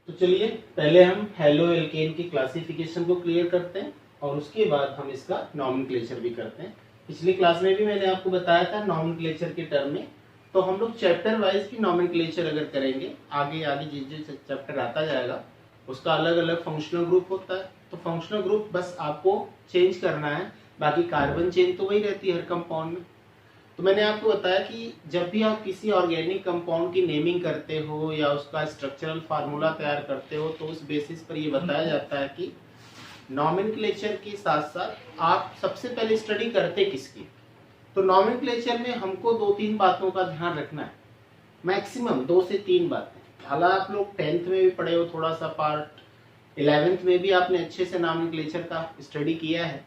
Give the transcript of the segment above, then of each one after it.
तो चलिए पहले हम हेलो एल्केन की क्लासिफिकेशन को क्लियर करते हैं और उसके बाद हम इसका नॉमेनक्लेचर भी करते हैं। पिछली क्लास में भी मैंने आपको बताया था नॉमेनक्लेचर के टर्म में, तो हम लोग चैप्टर वाइज भी नॉमेनक्लेचर अगर करेंगे, आगे आगे जिस चैप्टर आता जाएगा उसका अलग अलग फंक्शनल ग्रुप होता है, तो फंक्शनल ग्रुप बस आपको चेंज करना है, बाकी कार्बन चेन तो वही रहती है हर कंपाउंड में। तो मैंने आपको बताया कि जब भी आप किसी ऑर्गेनिक कंपाउंड की नेमिंग करते हो या उसका स्ट्रक्चरल फार्मूला तैयार करते हो, तो उस बेसिस पर ये बताया जाता है कि नॉमेनक्लेचर के साथ साथ आप सबसे पहले स्टडी करते किसकी। तो नॉमेनक्लेचर में हमको 2-3 बातों का ध्यान रखना है, मैक्सिमम 2 से 3 बातें। हालांकि आप लोग 10th में भी पढ़े हो थोड़ा सा पार्ट, 11th में भी आपने अच्छे से नॉमेनक्लेचर का स्टडी किया है।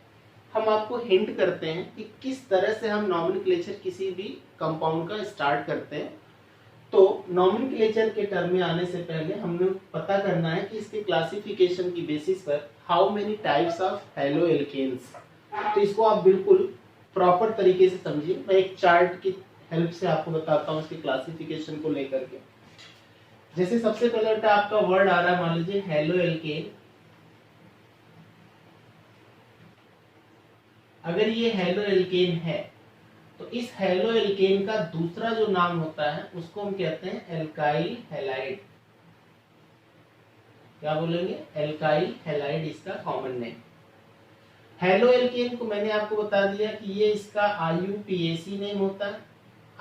हम आपको हिंट करते हैं कि किस तरह से हम नॉमेनक्लेचर किसी भी कंपाउंड का स्टार्ट करते हैं। तो नॉमेनक्लेचर के टर्म में आने से पहले हमें पता करना है कि इसके क्लासिफिकेशन की बेसिस पर how many types of halo alkanes. तो इसको आप बिल्कुल प्रॉपर तरीके से समझिए। मैं एक चार्ट की हेल्प से आपको बताता हूँ इसके क्लासिफिकेशन को लेकर के। जैसे सबसे पहले आपका वर्ड आ रहा है, मान लीजिए हेलो एल्केन। अगर ये हेलो एल्केन है तो इस हेलो एल्केन का दूसरा जो नाम होता है उसको हम कहते हैं एल्काइल हैलाइड। क्या बोलेंगे? एल्काइल हैलाइड इसका कॉमन नेम। हेलो एल्केन को मैंने आपको बता दिया कि ये इसका IUPAC नेम होता है,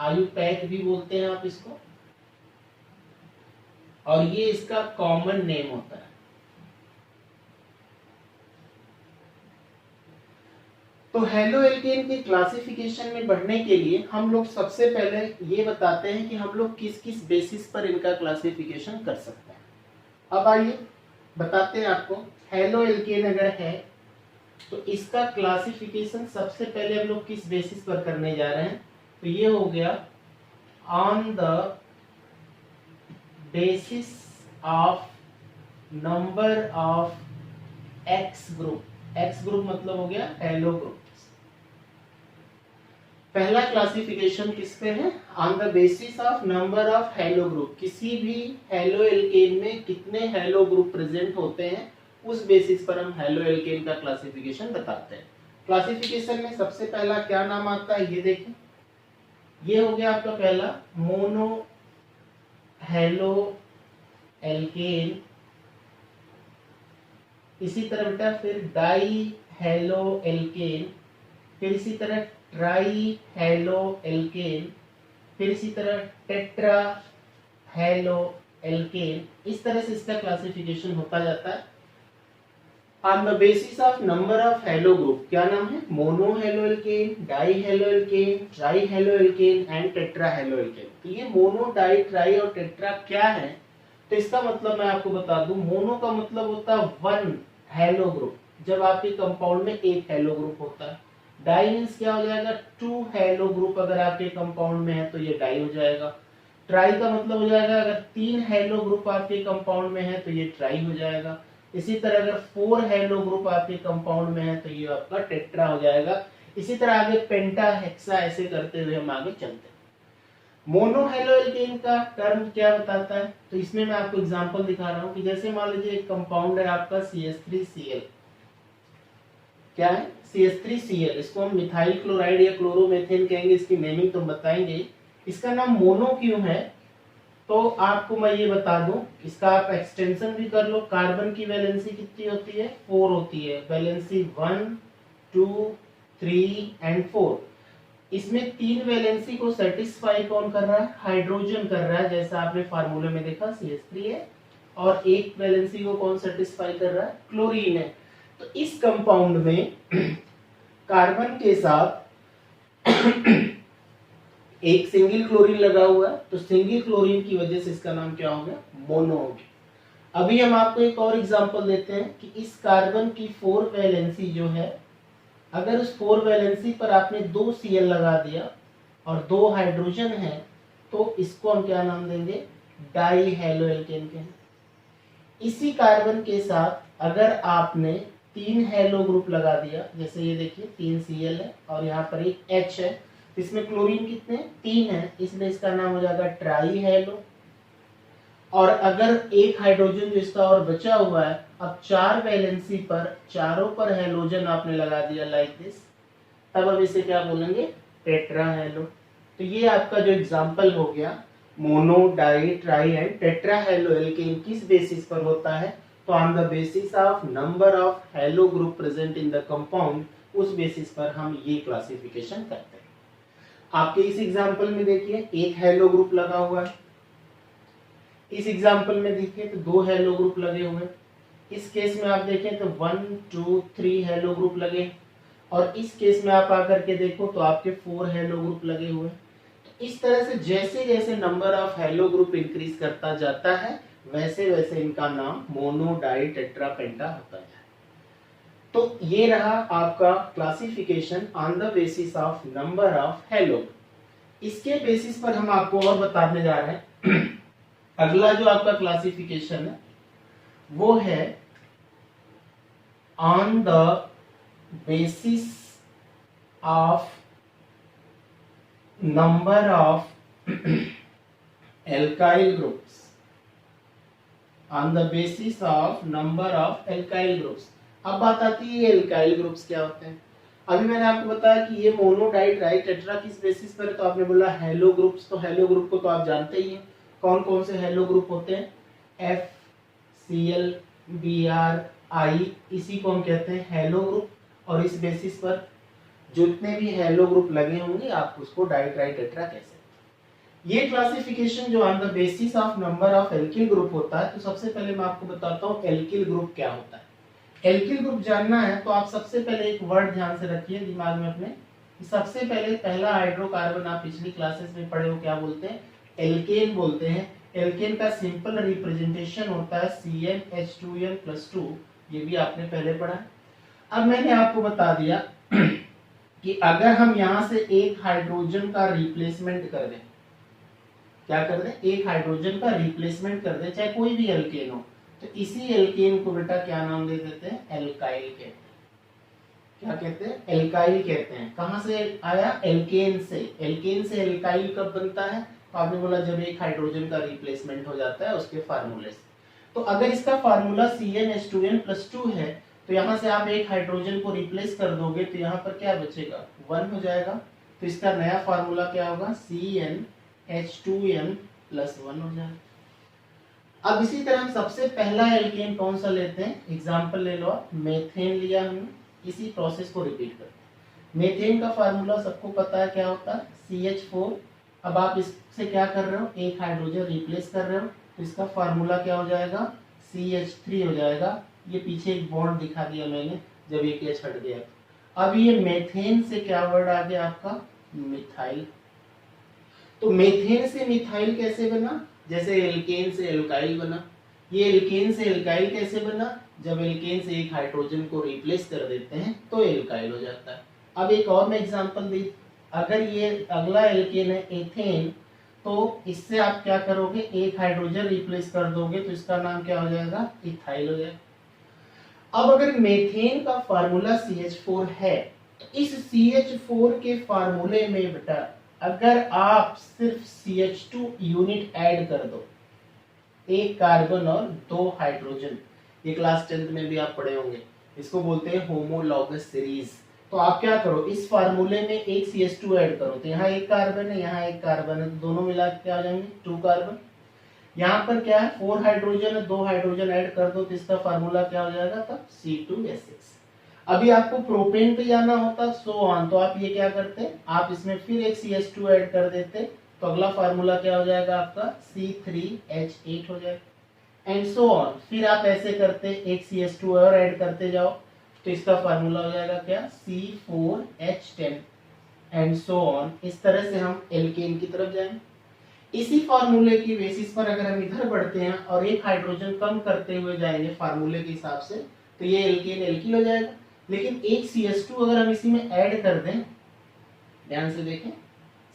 IUPAC भी बोलते हैं आप इसको, और ये इसका कॉमन नेम होता है। तो हेलो एल्केन के क्लासिफिकेशन में बढ़ने के लिए हम लोग सबसे पहले ये बताते हैं कि हम लोग किस किस बेसिस पर इनका क्लासिफिकेशन कर सकते हैं। अब आइए बताते हैं आपको। हेलो एल्केन अगर है तो इसका क्लासिफिकेशन सबसे पहले हम लोग किस बेसिस पर करने जा रहे हैं, तो ये हो गया on the basis of number of x group. X group मतलब हो गया हेलो ग्रुप। पहला क्लासिफिकेशन किस पे है? On the basis of number of hello group. किसी भी हेलो एल्केन में कितने हेलो ग्रुप प्रेजेंट होते हैं उस बेसिस पर हम हेलो एल्केन का क्लासिफिकेशन बताते हैं। क्लासिफिकेशन में सबसे पहला क्या नाम आता है ये देखें। ये हो गया आपका पहला मोनो हेलो एल्केन। इसी तरह बेटा फिर डाई हेलो एल्केन, फिर इसी तरह ट्राई हेलो एल्केन, फिर इसी तरह टेट्रा हेलो एल्केन। इस तरह से इसका क्लासिफिकेशन होता जाता है on the basis of number of hello group. क्या नाम है? Mono halo alkene, die halo alkane, try halo alkane and tetra halo alkane. तो ये मोनो, डाई, ट्राई और टेट्रा क्या है? तो इसका मतलब मैं आपको बता दूं, मोनो का मतलब होता है 1 हेलो ग्रुप, जब आपके कंपाउंड में एक हेलो ग्रुप होता है। डाई मींस क्या हो जाएगा? 2 हेलो ग्रुप अगर आपके कंपाउंड में है तो ये डाई हो जाएगा। ट्राई का मतलब हो जाएगा अगर 3 हेलो ग्रुप आपके कंपाउंड में है तो ये ट्राई हो जाएगा। इसी तरह अगर 4 हेलो ग्रुप आपके कंपाउंड में है तो ये आपका टेट्रा हो जाएगा। इसी तरह आगे पेंटा, हेक्सा ऐसे करते हुए हम आगे चलते हैं। मोनो हेलो एल्केन का टर्म क्या बताता है? तो इसमें मैं आपको एग्जांपल दिखा रहा हूं कि जैसे मान लीजिए एक कंपाउंड है आपका CH3Cl। क्या है? CH3Cl। इसको हम मिथाइल क्लोराइड या क्लोरोमेथेन कहेंगे, इसकी नेमिंग तो बताएंगे। इसका नाम मोनो क्यों है? तो आपको मैं ये बता दूं, इसका आप एक्सटेंशन भी कर लो। कार्बन की वैलेंसी कितनी होती है? 4 होती है। Valency 1, 2, 3 and 4। इसमें 3 वैलेंसी को सेटिस्फाई कौन कर रहा है? हाइड्रोजन कर रहा है, जैसा आपने फार्मूले में देखा CH3 है। और एक वैलेंसी को कौन सेटिस्फाई कर रहा है? क्लोरीन है। तो इस कंपाउंड में कार्बन के साथ एक सिंगल क्लोरीन लगा हुआ है, तो सिंगल क्लोरीन की वजह से इसका नाम क्या हो गया? मोनो हो गया। अभी हम आपको एक और एग्जांपल देते हैं कि इस कार्बन की 4 वैलेंसी जो है, अगर उस 4 वैलेंसी पर आपने 2 Cl लगा दिया और 2 हाइड्रोजन है तो इसको हम क्या नाम देंगे? डाई हेलो एल्केन के। इसी कार्बन के साथ अगर आपने 3 हेलो ग्रुप लगा दिया, जैसे ये देखिए 3 Cl है और यहाँ पर एक H है, इसमें क्लोरीन कितने? 3 है, इसलिए इसका नाम हो जाएगा ट्राई हेलो। और अगर एक हाइड्रोजन जो इसका और बचा हुआ है, अब 4 वैलेंसी पर चारों पर हेलोजन आपने लगा दिया लाइक दिस, तब अब इसे क्या बोलेंगे, टेट्रा हेलो। तो ये आपका जो एग्जांपल हो गया mono di try and tetra halo alkane किस बेसिस पर होता है, तो on the basis of number of hello group present in the compound, उस बेसिस पर हम ये क्लासिफिकेशन करते हैं। आपके इस एग्जांपल में देखिए एक हेलो ग्रुप लगा हुआ है, इस एग्जांपल में देखिए तो 2 हेलो ग्रुप लगे हुए हैं, इस केस में आप देखें तो 1 2 3 हेलो ग्रुप लगे, और इस केस में आप आकर के देखो तो आपके 4 हेलो ग्रुप लगे हुए हैं। तो इस तरह से जैसे जैसे number of hello group increase करता जाता है, वैसे वैसे इनका नाम मोनो डाई टेट्रा पेंटा होता है। तो ये रहा आपका classification on the basis of number of hello. इसके बेसिस पर हम आपको और बताने जा रहे हैं अगला जो आपका क्लासिफिकेशन है वो है on the basis of number of alkyl groups, on the basis of number of alkyl groups. अब बात आती है एल्काइल ग्रुप्स क्या होते हैं। अभी मैंने आपको बताया कि ये मोनो डाई ट्राई टेट्रा किस बेसिस पर है, तो आपने बोला हेलो ग्रुप्स, तो हेलो ग्रुप को तो आप जानते ही हैं कौन कौन से हेलो ग्रुप होते हैं, F C L B R I, इसी को हम कहते हैं हेलो ग्रुप। और इस बेसिस पर जितने भी हेलो ग्रुप लगे होंगे आप उसको डाई ट्राई टेट्रा कह सकते हैं। ये क्लासिफिकेशन जो on the basis of number of alkyl group होता है, तो सबसे पहले मैं आपको बताता हूँ एल्किल ग्रुप क्या होता है। एल्किल ग्रुप जानना है तो आप सबसे पहले एक वर्ड ध्यान से रखिए दिमाग में अपने, सबसे पहले पहला हाइड्रोकार्बन आप पिछली क्लासेस में पढ़े हो क्या बोलते हैं, एल्केन बोलते हैं। एल्केन का सिंपल रिप्रेजेंटेशन होता है CnH2n+2, ये भी आपने पहले पढ़ा है। अब मैंने आपको बता दिया कि अगर हम यहां से एक हाइड्रोजन का रिप्लेसमेंट कर दें, क्या कर दें, एक हाइड्रोजन का रिप्लेसमेंट कर दें, चाहे कोई भी एल्केन हो, तो इसी एल्केन को बेटा क्या नाम दे देते हैं, एल्काइल कहते हैं। क्या कहते हैं, एल्काइल कहते हैं। कहां से आया, एल्केन से। एल्केन से एल्काइल कब बनता है, तो आपने बोला जब एक हाइड्रोजन का रिप्लेसमेंट हो जाता है उसके फार्मूले से। तो अगर इसका फार्मूला CnH2n+2 है, तो यहाँ से आप एक हाइड्रोजन को रिप्लेस कर दोगे तो यहाँ पर क्या बचेगा, 1 हो जाएगा। तो इसका नया फार्मूला क्या होगा, CnH2n+1 हो जाएगा। अब इसी तरह हम सबसे पहला एल्केन कौन सा लेते हैं, एग्जाम्पल ले लो, मेथेन लिया हमने, इसी प्रोसेस को रिपीट करते हैं। मेथेन का फार्मूला सबको पता है क्या होता है, CH4। अब आप इससे क्या कर रहे हो, एक हाइड्रोजन रिप्लेस कर रहे हो, तो इसका फार्मूला क्या हो जाएगा, CH3 हो जाएगा। ये पीछे एक बॉन्ड दिखा दिया मैंने जब एक H हट गया। अब ये मेथेन से क्या वर्ड आ गया आपका, मिथाइल। तो मेथेन से मिथाइल कैसे बना, जैसे एल्केन से एल्काइल बना। ये एल्केन से एल्काइल कैसे बना, जब एल्केन से एक हाइड्रोजन को रिप्लेस कर देते हैं तो एल्काइल हो जाता है। अब एक और मैं एग्जांपल दी, अगर ये अगला एल्केन है एथेन, तो इससे आप क्या करोगे, एक हाइड्रोजन रिप्लेस कर दोगे तो इसका नाम क्या हो जाएगा, इथाइल हो जाएगा। अब अगर मेथेन का फार्मूला CH4 है, तो इस CH4 के फार्मूले में बेटा अगर आप सिर्फ CH2 यूनिट ऐड कर दो, एक कार्बन और 2 हाइड्रोजन, ये क्लास 10th में भी आप पढ़े होंगे, इसको बोलते हैं होमोलॉगस सीरीज। तो आप क्या करो, इस फार्मूले में एक CH2 ऐड करो, तो यहाँ एक कार्बन है, यहाँ एक कार्बन है, तो दोनों मिला के क्या हो जाएंगे, 2 कार्बन। यहाँ पर क्या है, 4 हाइड्रोजन है, 2 हाइड्रोजन ऐड कर दो, तो इसका फार्मूला क्या हो जाएगा तब, C2H6। अभी आपको प्रोपेन पे जाना होता सो ऑन, तो आप ये क्या करते, आप इसमें फिर एक CH2 ऐड कर देते, तो अगला फार्मूला क्या हो जाएगा आपका, C3H8 हो जाएगा, एंड सो ऑन। फिर आप ऐसे करते, एक CH2 और ऐड करते जाओ, तो इसका फार्मूला हो जाएगा क्या, C4H10, एंड सो ऑन। इस तरह से हम एल्केन की तरफ जाएंगे। इसी फार्मूले की बेसिस पर अगर हम इधर बढ़ते हैं और एक हाइड्रोजन कम करते हुए जाएंगे फार्मूले के हिसाब से, तो ये एल्केन एल्किल हो जाएगा। लेकिन एक CH2 अगर हम इसी में ऐड कर दें, ध्यान से देखें,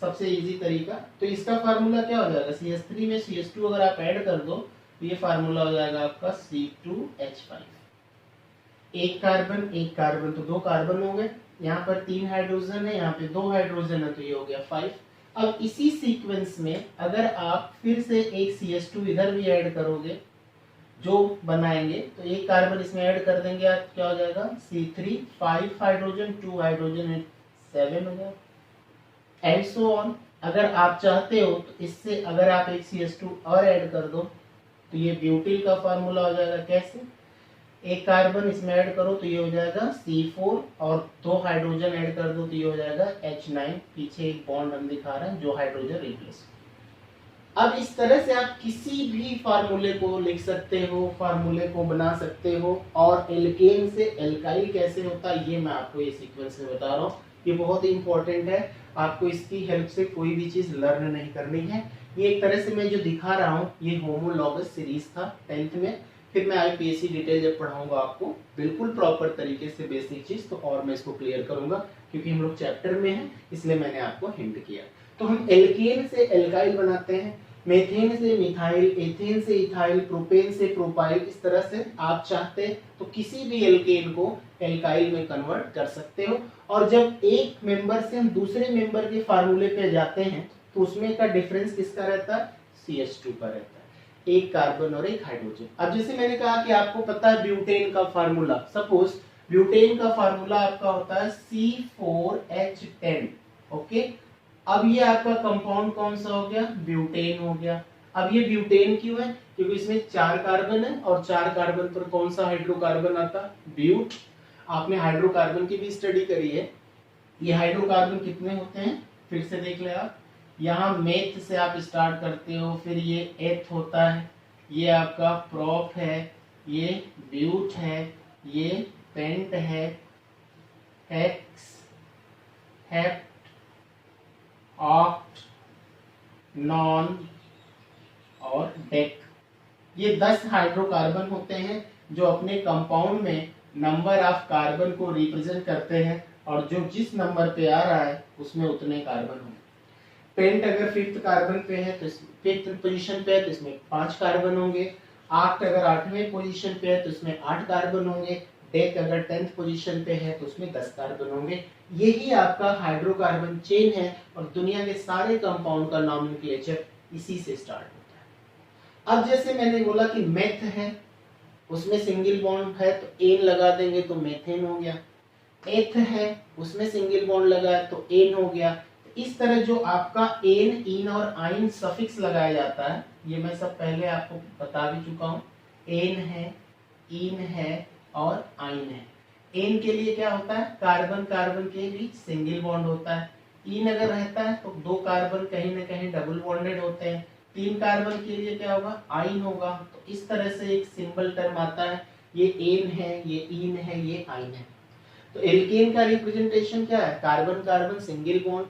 सबसे इजी तरीका, तो इसका फार्मूला क्या हो जाएगा, CH3 में CH2 अगर आप ऐड कर दो तो ये फार्मूला हो जाएगा आपका C2H5। एक कार्बन तो 2 कार्बन हो गए, यहाँ पर 3 हाइड्रोजन है, यहाँ पे 2 हाइड्रोजन है, तो ये हो गया 5। अब इसी सीक्वेंस में अगर आप फिर से एक CH2 इधर भी ऐड करोगे जो बनाएंगे, तो एक कार्बन इसमें ऐड कर देंगे आप, क्या हो जाएगा C3 5 हाइड्रोजन 2 हाइड्रोजन 7 हो जाएगा, एंड सो ऑन। अगर आप चाहते हो तो इससे अगर आप एक CH2 और ऐड कर दो तो ये ब्यूटिल का फार्मूला हो जाएगा। कैसे? एक कार्बन इसमें ऐड करो तो ये हो जाएगा C4 और 2 हाइड्रोजन ऐड कर दो तो ये हो जाएगा H9। पीछे एक बॉन्ड हम दिखा रहे हैं जो हाइड्रोजन रिप्लेस। अब इस तरह से आप किसी भी फार्मूले को लिख सकते हो, फार्मूले को बना सकते हो। और एल्केन से एल्काइल कैसे होता है ये मैं आपको ये सीक्वेंस में बता रहा हूँ। ये बहुत ही इंपॉर्टेंट है, आपको इसकी हेल्प से कोई भी चीज लर्न नहीं करनी है। ये एक तरह से मैं जो दिखा रहा हूँ ये होमोलॉगस सीरीज था 10th में। फिर मैं IPSC डिटेल जब पढ़ाऊंगा आपको बिल्कुल प्रॉपर तरीके से बेसिक चीज, तो और मैं इसको क्लियर करूंगा, क्योंकि हम लोग चैप्टर में हैं इसलिए मैंने आपको हिंट किया। तो हम एल्केन से एल्काइल बनाते हैं, मेथेन से मिथाइल, एथेन से इथाइल, प्रोपेन से प्रोपाइल। इस तरह से आप चाहते तो किसी भी एल्केन को एल्काइल में कन्वर्ट कर सकते हो। और जब एक मेंबर से हम दूसरे मेंबर के फार्मूले पे जाते हैं तो उसमें का डिफरेंस किसका रहता है? CH2 का रहता है, एक कार्बन और एक हाइड्रोजन। अब जैसे मैंने कहा कि आपको पता है ब्यूटेन का फार्मूला, सपोज ब्यूटेन का फार्मूला आपका होता है C4H10। ओके, अब ये आपका कंपाउंड कौन सा हो गया? ब्यूटेन हो गया। अब ये ब्यूटेन क्यों है? क्योंकि इसमें 4 कार्बन है और 4 कार्बन पर कौन सा हाइड्रोकार्बन आता? ब्यूट। आपने हाइड्रोकार्बन की भी स्टडी करी है। ये हाइड्रोकार्बन कितने होते हैं फिर से देख ले आप। यहाँ मेथ से आप स्टार्ट करते हो, फिर ये एथ होता है, ये आपका प्रोप है, ये ब्यूट है, ये पेंट है, हेक्स, हेप्ट, ऑक्ट, नॉन और डेक। ये 10 हाइड्रोकार्बन होते हैं जो अपने कंपाउंड में नंबर ऑफ कार्बन को रिप्रेजेंट करते हैं, और जो जिस नंबर पे आ रहा है उसमें उतने कार्बन होंगे। पेंट अगर 5th कार्बन पे है तो 5th पोजीशन पे है तो इसमें 5 कार्बन होंगे। ऑक्ट अगर 8वें पोजीशन पे है तो इसमें 8 कार्बन होंगे। डेक अगर 10th पोजीशन पे है तो उसमें 10 कार्बन होंगे। यही आपका हाइड्रोकार्बन चेन है और दुनिया के सारे कंपाउंड का नॉमेनक्लेचर इसी से स्टार्ट होता है। अब जैसे मैंने बोला कि मेथ है, उसमें सिंगल बॉन्ड है तो एन लगा देंगे तो मेथेन हो गया। एथ है, उसमें सिंगल बॉन्ड लगा है तो एन हो गया। इस तरह जो आपका एन, इन और आइन सफिक्स लगाया जाता है, ये मैं सब पहले आपको बता भी चुका हूँ। एन है, इन है और आइन है। एन के लिए क्या होता है? कार्बन कार्बन के बीच सिंगल बॉन्ड होता है। इन अगर रहता है तो 2 कार्बन कहीं ना कहीं डबल बॉन्डेड होते हैं। 3 कार्बन के लिए क्या होगा? आइन होगा। तो इस तरह से एक सिंबल टर्म आता है, ये एन है, ये इन है, ये आइन है। तो एल्केन का रिप्रेजेंटेशन क्या है? Carbon carbon single bond.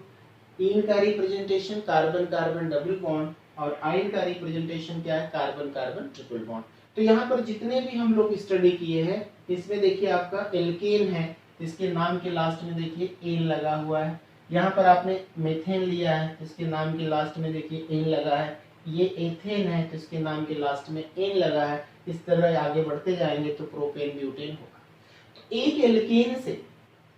Ene का representation carbon carbon double bond, और आइन का रिप्रेजेंटेशन क्या है? Carbon carbon triple bond. तो यहाँ पर जितने भी हम लोग स्टडी किए हैं इसमें देखिए आपका एल्केन है, इसके नाम के लास्ट में देखिए एन लगा हुआ है। यहाँ पर आपने मेथेन लिया है, इसके नाम के लास्ट में देखिए एन लगा है। ये एथेन है तो इसके नाम के लास्ट में एन लगा है। इस तरह आगे बढ़ते जाएंगे तो प्रोपेन ब्यूटेन होगा। तो एक एल्केन से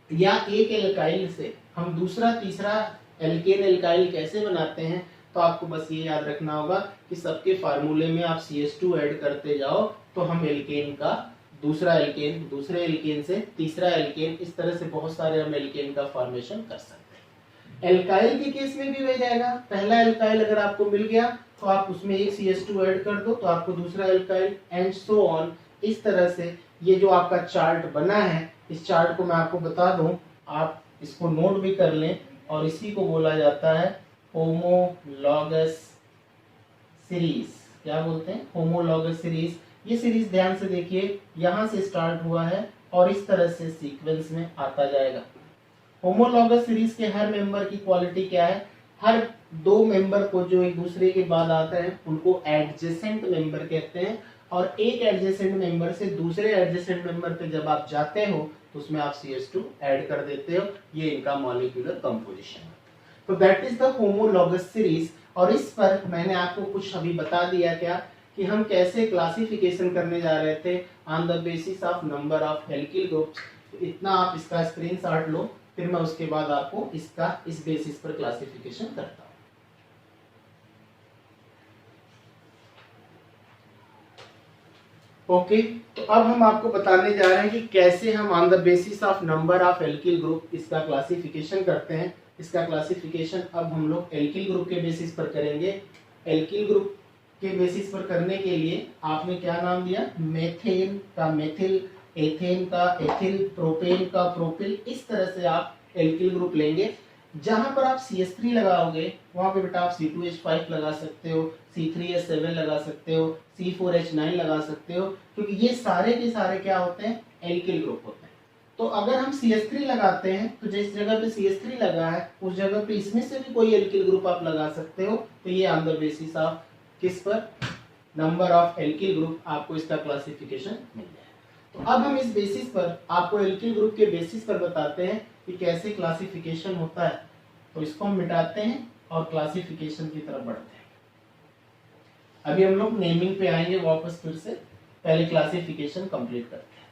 या एक एल्काइल से हम दूसरा तीसरा एल्केन एल्काइल कैसे बनाते हैं, तो आपको बस ये याद रखना होगा कि सबके फार्मूले में आप CH2 ऐड करते जाओ तो हम एल्केन का दूसरा एल्केन, दूसरे एल्केन से तीसरा एल्केन, इस तरह से बहुत सारे हम एल्केन का फॉर्मेशन कर सकते हैं। एल्काइल के केस में भी वही जाएगा। पहला एल्काइल अगर आपको मिल गया तो आप उसमें एक CH2 ऐड कर दो तो आपको दूसरा एल्काइल, एंड सो ऑन। इस तरह से ये जो आपका चार्ट बना है, इस चार्ट को मैं आपको बता दूं, आप इसको नोट भी कर लें, और इसी को बोला जाता है होमोलॉगस सीरीज। क्या बोलते हैं? Homologous series. ये सीरीज ध्यान से देखिए, यहाँ से स्टार्ट हुआ है और इस तरह से सीक्वेंस में आता जाएगा। होमोलॉगस सीरीज के हर मेंबर की क्वालिटी क्या है? हर 2 मेंबर को जो एक दूसरे के बाद आते हैं उनको एडजेसेंट मेंबर कहते हैं, और एक एडजेसेंट मेंबर से दूसरे एडजेसेंट मेंबर पे जब आप जाते हो तो उसमें आप CH2 ऐड कर देते हो। ये इनका मॉलिक्यूलर कंपोजिशन है। तो that is the homologous series. और इस पर मैंने आपको कुछ अभी बता दिया क्या कि हम कैसे क्लासिफिकेशन करने जा रहे थे on the basis of number of alkyl groups. इतना आप इसका स्क्रीनशॉट लो, फिर मैं उसके बाद आपको इसका इस बेसिस पर क्लासिफिकेशन करता हूँ। ओके, तो अब हम आपको बताने जा रहे हैं कि कैसे हम on the basis of number of alkyl group इसका क्लासिफिकेशन करते हैं। इसका क्लासिफिकेशन अब हम लोग एल्किल ग्रुप के बेसिस पर करेंगे। एल्किल ग्रुप के बेसिस पर करने के लिए आपने क्या नाम दिया, मेथेन का मेथिल, एथेन का एथिल, प्रोपेन का प्रोपिल। इस तरह से आप एल्किल ग्रुप लेंगे। जहां पर आप CH3 लगाओगे वहां पे बेटा आप C2H5 लगा सकते हो, C3H7 लगा सकते हो, C4H9 लगा सकते हो, क्योंकि ये सारे के सारे क्या होते हैं, एल्किल ग्रुप होते हैं। तो अगर हम CH3 लगाते हैं तो जिस जगह पे CH3 लगा है उस जगह पे इसमें से भी कोई एल्किल ग्रुप आप लगा सकते हो। तो ये ऑन द बेसिस ऑफ किस पर, नंबर ऑफ एल्किल ग्रुप, आपको इसका क्लासिफिकेशन मिल जाए। तो अब हम इस बेसिस पर आपको एल्किल ग्रुप के बेसिस पर बताते हैं कि कैसे क्लासिफिकेशन होता है। तो इसको हम मिटाते हैं और क्लासिफिकेशन की तरफ बढ़ते हैं। अभी हम लोग नेमिंग पे आएंगे वापस फिर से, पहले क्लासिफिकेशन कंप्लीट करते हैं।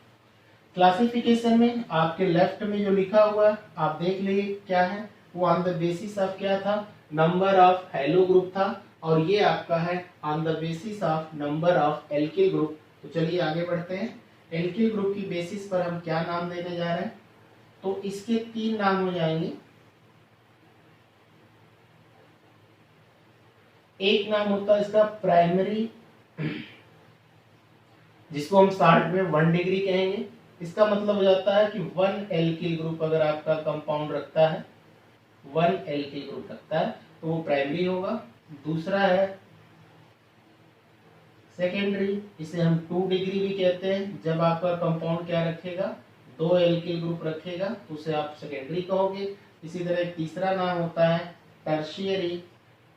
क्लासिफिकेशन में आपके लेफ्ट में जो लिखा हुआ है आप देख लीजिए क्या है, वो ऑन द बेसिस ऑफ क्या था, नंबर ऑफ हैलो ग्रुप था, और ये आपका है on the basis of number of alkyl group. तो चलिए आगे बढ़ते हैं। एल्किल ग्रुप की बेसिस पर हम क्या नाम देने जा रहे हैं, तो इसके 3 नाम हो जाएंगे। एक नाम होता है इसका प्राइमरी, जिसको हम शॉर्ट में 1 डिग्री कहेंगे। इसका मतलब हो जाता है कि 1 एल्किल ग्रुप अगर आपका कंपाउंड रखता है, 1 एल्किल ग्रुप रखता है तो वो प्राइमरी होगा। दूसरा है सेकेंडरी, इसे हम 2 डिग्री भी कहते हैं। जब आपका कंपाउंड क्या रखेगा, 2 एल्किल ग्रुप रखेगा तो उसे आप सेकेंडरी कहोगे। इसी तरह एक तीसरा नाम होता है टर्शियरी,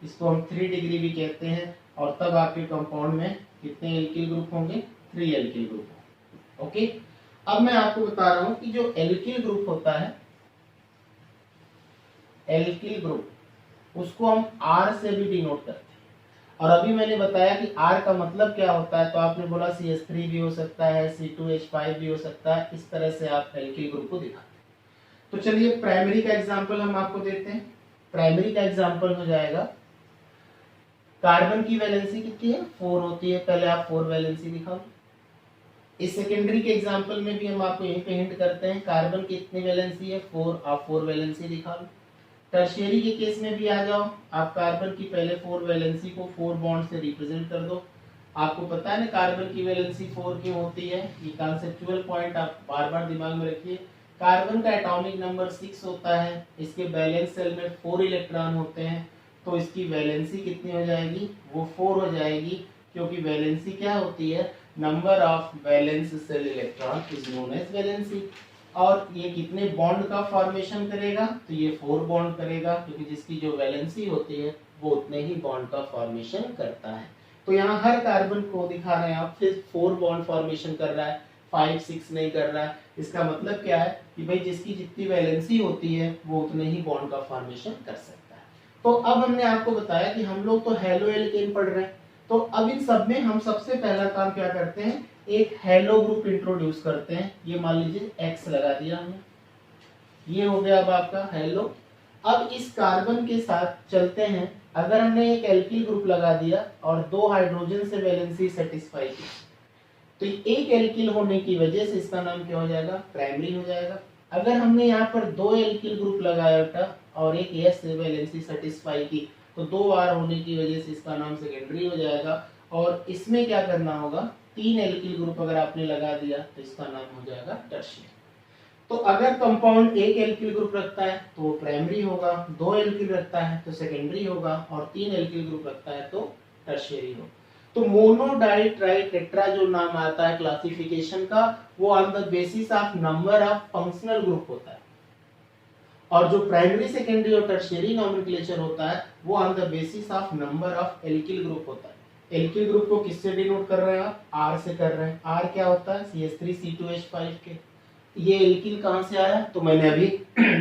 इसको हम 3 डिग्री भी कहते हैं, और तब आपके कंपाउंड में कितने एल्किल ग्रुप होंगे, 3 एल्किल ग्रुप होंगे। ओके, अब मैं आपको बता रहा हूं कि जो एल्किल ग्रुप होता है, एल्किल ग्रुप, उसको हम R से भी डिनोट करते हैं। और अभी मैंने बताया कि R का मतलब क्या होता है, तो आपने बोला CH3 भी हो सकता है, C2H5 भी हो सकता है। इस तरह से आप एल्किल ग्रुप को दिखाते हैं। तो चलिए प्राइमरी का एग्जांपल हम आपको देते हैं। प्राइमरी का एग्जांपल हो जाएगा, कार्बन की वैलेंसी कितनी है, 4 होती है। पहले आप 4 वैलेंसी दिखाओ। इस सेकेंडरी के एग्जांपल में भी हम आपको यहीं पे हिंट करते हैं, कार्बन की कितनी वैलेंसी है, 4, आप 4 वैलेंसी दिखाओ। टर्शियरी के केस में भी आ जाओ, आप कार्बन की पहले 4 वैलेंसी को 4 बॉन्ड से रिप्रेजेंट कर दो। आपको पता है ना कार्बन की वैलेंसी 4 क्यों होती है, ये कॉन्सेप्चुअल पॉइंट आप बार बार दिमाग में रखिए। कार्बन का एटॉमिक नंबर 6 होता है, इसके बैलेंस सेल में 4 इलेक्ट्रॉन होते हैं, तो इसकी वैलेंसी कितनी हो जाएगी, वो 4 हो जाएगी, क्योंकि वैलेंसी क्या होती है, number of valence shell electron is known as valency. और ये कितने बॉन्ड का फॉर्मेशन करेगा, तो ये 4 बॉन्ड करेगा, क्योंकि जिसकी जो वैलेंसी होती है वो उतने ही बॉन्ड का फॉर्मेशन करता है। तो यहाँ हर कार्बन को दिखा रहे हैं आप, फिर 4 बॉन्ड फॉर्मेशन कर रहा है, 5 6 नहीं कर रहा है। इसका मतलब क्या है कि भाई जिसकी जितनी वैलेंसी होती है वो उतने ही बॉन्ड का फॉर्मेशन कर सकता है। तो अब हमने आपको बताया कि हम लोग तो हेलो एल्केन पढ़ रहे हैं, तो अब इन सब में हम सबसे पहला काम क्या करते हैं, एक हेलो ग्रुप इंट्रोड्यूस करते हैं। ये मान लीजिए X लगा दिया हमने, ये हो गया अब आपका हेलो। अब इस कार्बन के साथ चलते हैं, अगर हमने एक एल्किल ग्रुप लगा दिया और 2 हाइड्रोजन से वैलेंसी सेटिस्फाई की, तो एक एल्किल होने की वजह से इसका नाम क्या हो जाएगा, प्राइमरी हो जाएगा। अगर हमने यहाँ पर 2 एल्किल ग्रुप लगाया था और एक S से वैलेंसी सेटिस्फाई की, तो 2 R होने की वजह से इसका नाम सेकेंडरी हो जाएगा। और इसमें क्या करना होगा, 3 एल्किल ग्रुप अगर आपने लगा दिया तो इसका नाम हो जाएगा टर्शियरी। तो अगर कंपाउंड एक एल्किल ग्रुप रखता है तो वो प्राइमरी होगा, 2 एल्किल रखता है तो सेकेंडरी होगा, और 3 एल्किल ग्रुप रखता है तो टर्शियरी होगा। तो मोनो डाई ट्राई टेट्रा जो नाम आता है क्लासिफिकेशन का, वो on the basis of number of functional group होता है, और जो प्राइमरी सेकेंडरी और टर्शियरी नोमेनक्लेचर होता है वो on the basis of number of alkyl group होता है। एल्किल ग्रुप को किससे डिनोट कर रहे हैं आप, R से कर रहे हैं। R क्या होता है, CH3 C2H5 के। ये एल्किल कहां से आया, तो मैंने अभी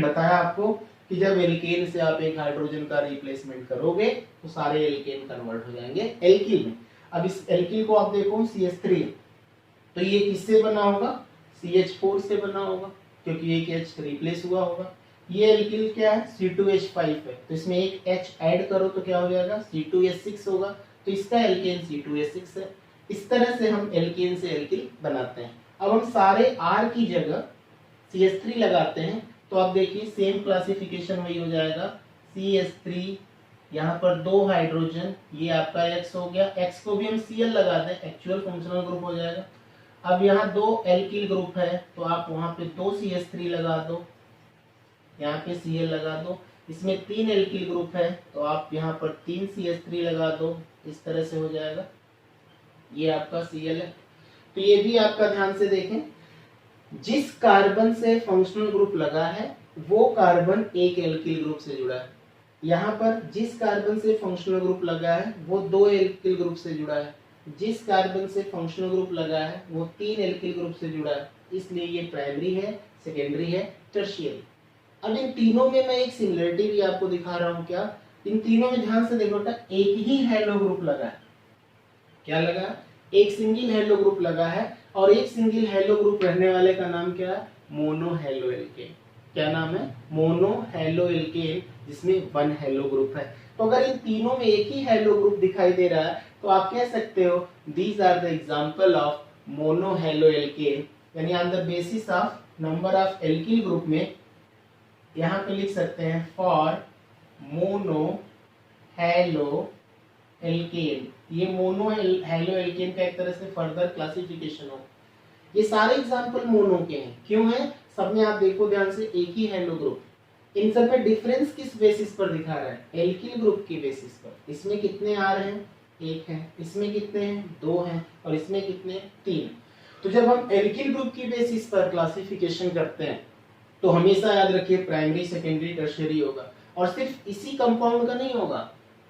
बताया आपको कि जब एल्केन से आप एक हाइड्रोजन का रिप्लेसमेंट करोगे तो सारे एल्केन कन्वर्ट हो जाएंगे एल्किल में। अब इस एल्किल को आप देखो CH3, तो ये किससे बना होगा, CH4 से बना होगा, क्योंकि एक H रिप्लेस हुआ होगा। ये एल्किल क्या है, C2H5 है, तो इसमें एक H ऐड करो तो क्या हो जाएगा, C2H6 होगा, तो इसका एल्केन C2H6 है। इस तरह से हम एल्केन से एल्किल बनाते हैं। अब हम सारे R की जगह CH3 लगाते हैं तो आप देखिए सेम क्लासिफिकेशन वही हो जाएगा, CH3, यहाँ पर 2 हाइड्रोजन, ये आपका X हो गया, X को भी हम Cl लगा दें, एक्चुअल फंक्शनल ग्रुप हो जाएगा। अब यहाँ 2 एल्किल ग्रुप है तो आप वहां पे 2 CH3 लगा दो, यहाँ पे Cl लगा दो। इसमें 3 एल्किल ग्रुप है तो आप यहाँ पर 3 CH3 लगा दो, इस तरह से हो जाएगा। ये आपका Cl है। तो ये भी आपका ध्यान से देखें, जिस कार्बन से फंक्शनल ग्रुप लगा है वो कार्बन एक एल्किल ग्रुप से जुड़ा है। यहाँ पर जिस कार्बन से फंक्शनल ग्रुप लगा है वो 2 एल्किल ग्रुप से जुड़ा है, जिस कार्बन से फंक्शनल ग्रुप लगा है वो 3 एल्किल ग्रुप से जुड़ा है, इसलिए ये प्राइमरी है, सेकेंडरी है, टर्शियरी। अब इन तीनों में मैं एक सिमिलरिटी भी आपको दिखा रहा हूँ। क्या? इन तीनों में ध्यान से देखो, एक ही हेलो ग्रुप लगा है। क्या लगा? एक सिंगल हेलो ग्रुप लगा है, और एक सिंगल हेलो ग्रुप रहने वाले का नाम क्या है? Mono halo alkene. क्या नाम है? मोनो हेलो एल्केन, जिसमें 1 हेलो ग्रुप है। तो अगर इन तीनों में एक ही हेलो ग्रुप दिखाई दे रहा है तो आप कह सकते हो these are the example of mono halo alkane, यानी on the basis of number of alkyl group में यहाँ पे लिख सकते हैं फॉर मोनो हेलो एल्केन। ये मोनो हेलो एल्केन का एक तरह से फर्दर क्लासिफिकेशन हो। ये सारे एग्जांपल मोनो के हैं। क्यों है? सब में आप देखो ध्यान से एक ही हेलो ग्रुप। इन सब में डिफरेंस किस बेसिस पर दिखा रहा है? एल्किल ग्रुप की बेसिस पर। इसमें कितने आर हैं? 1 है। इसमें कितने हैं? 2 हैं। और इसमें कितने? 3। तो जब हम एल्किल ग्रुप की बेसिस पर क्लासिफिकेशन करते हैं तो हमेशा याद रखिए प्राइमरी, सेकेंडरी, टर्शियरी होगा। और सिर्फ इसी कंपाउंड का नहीं होगा,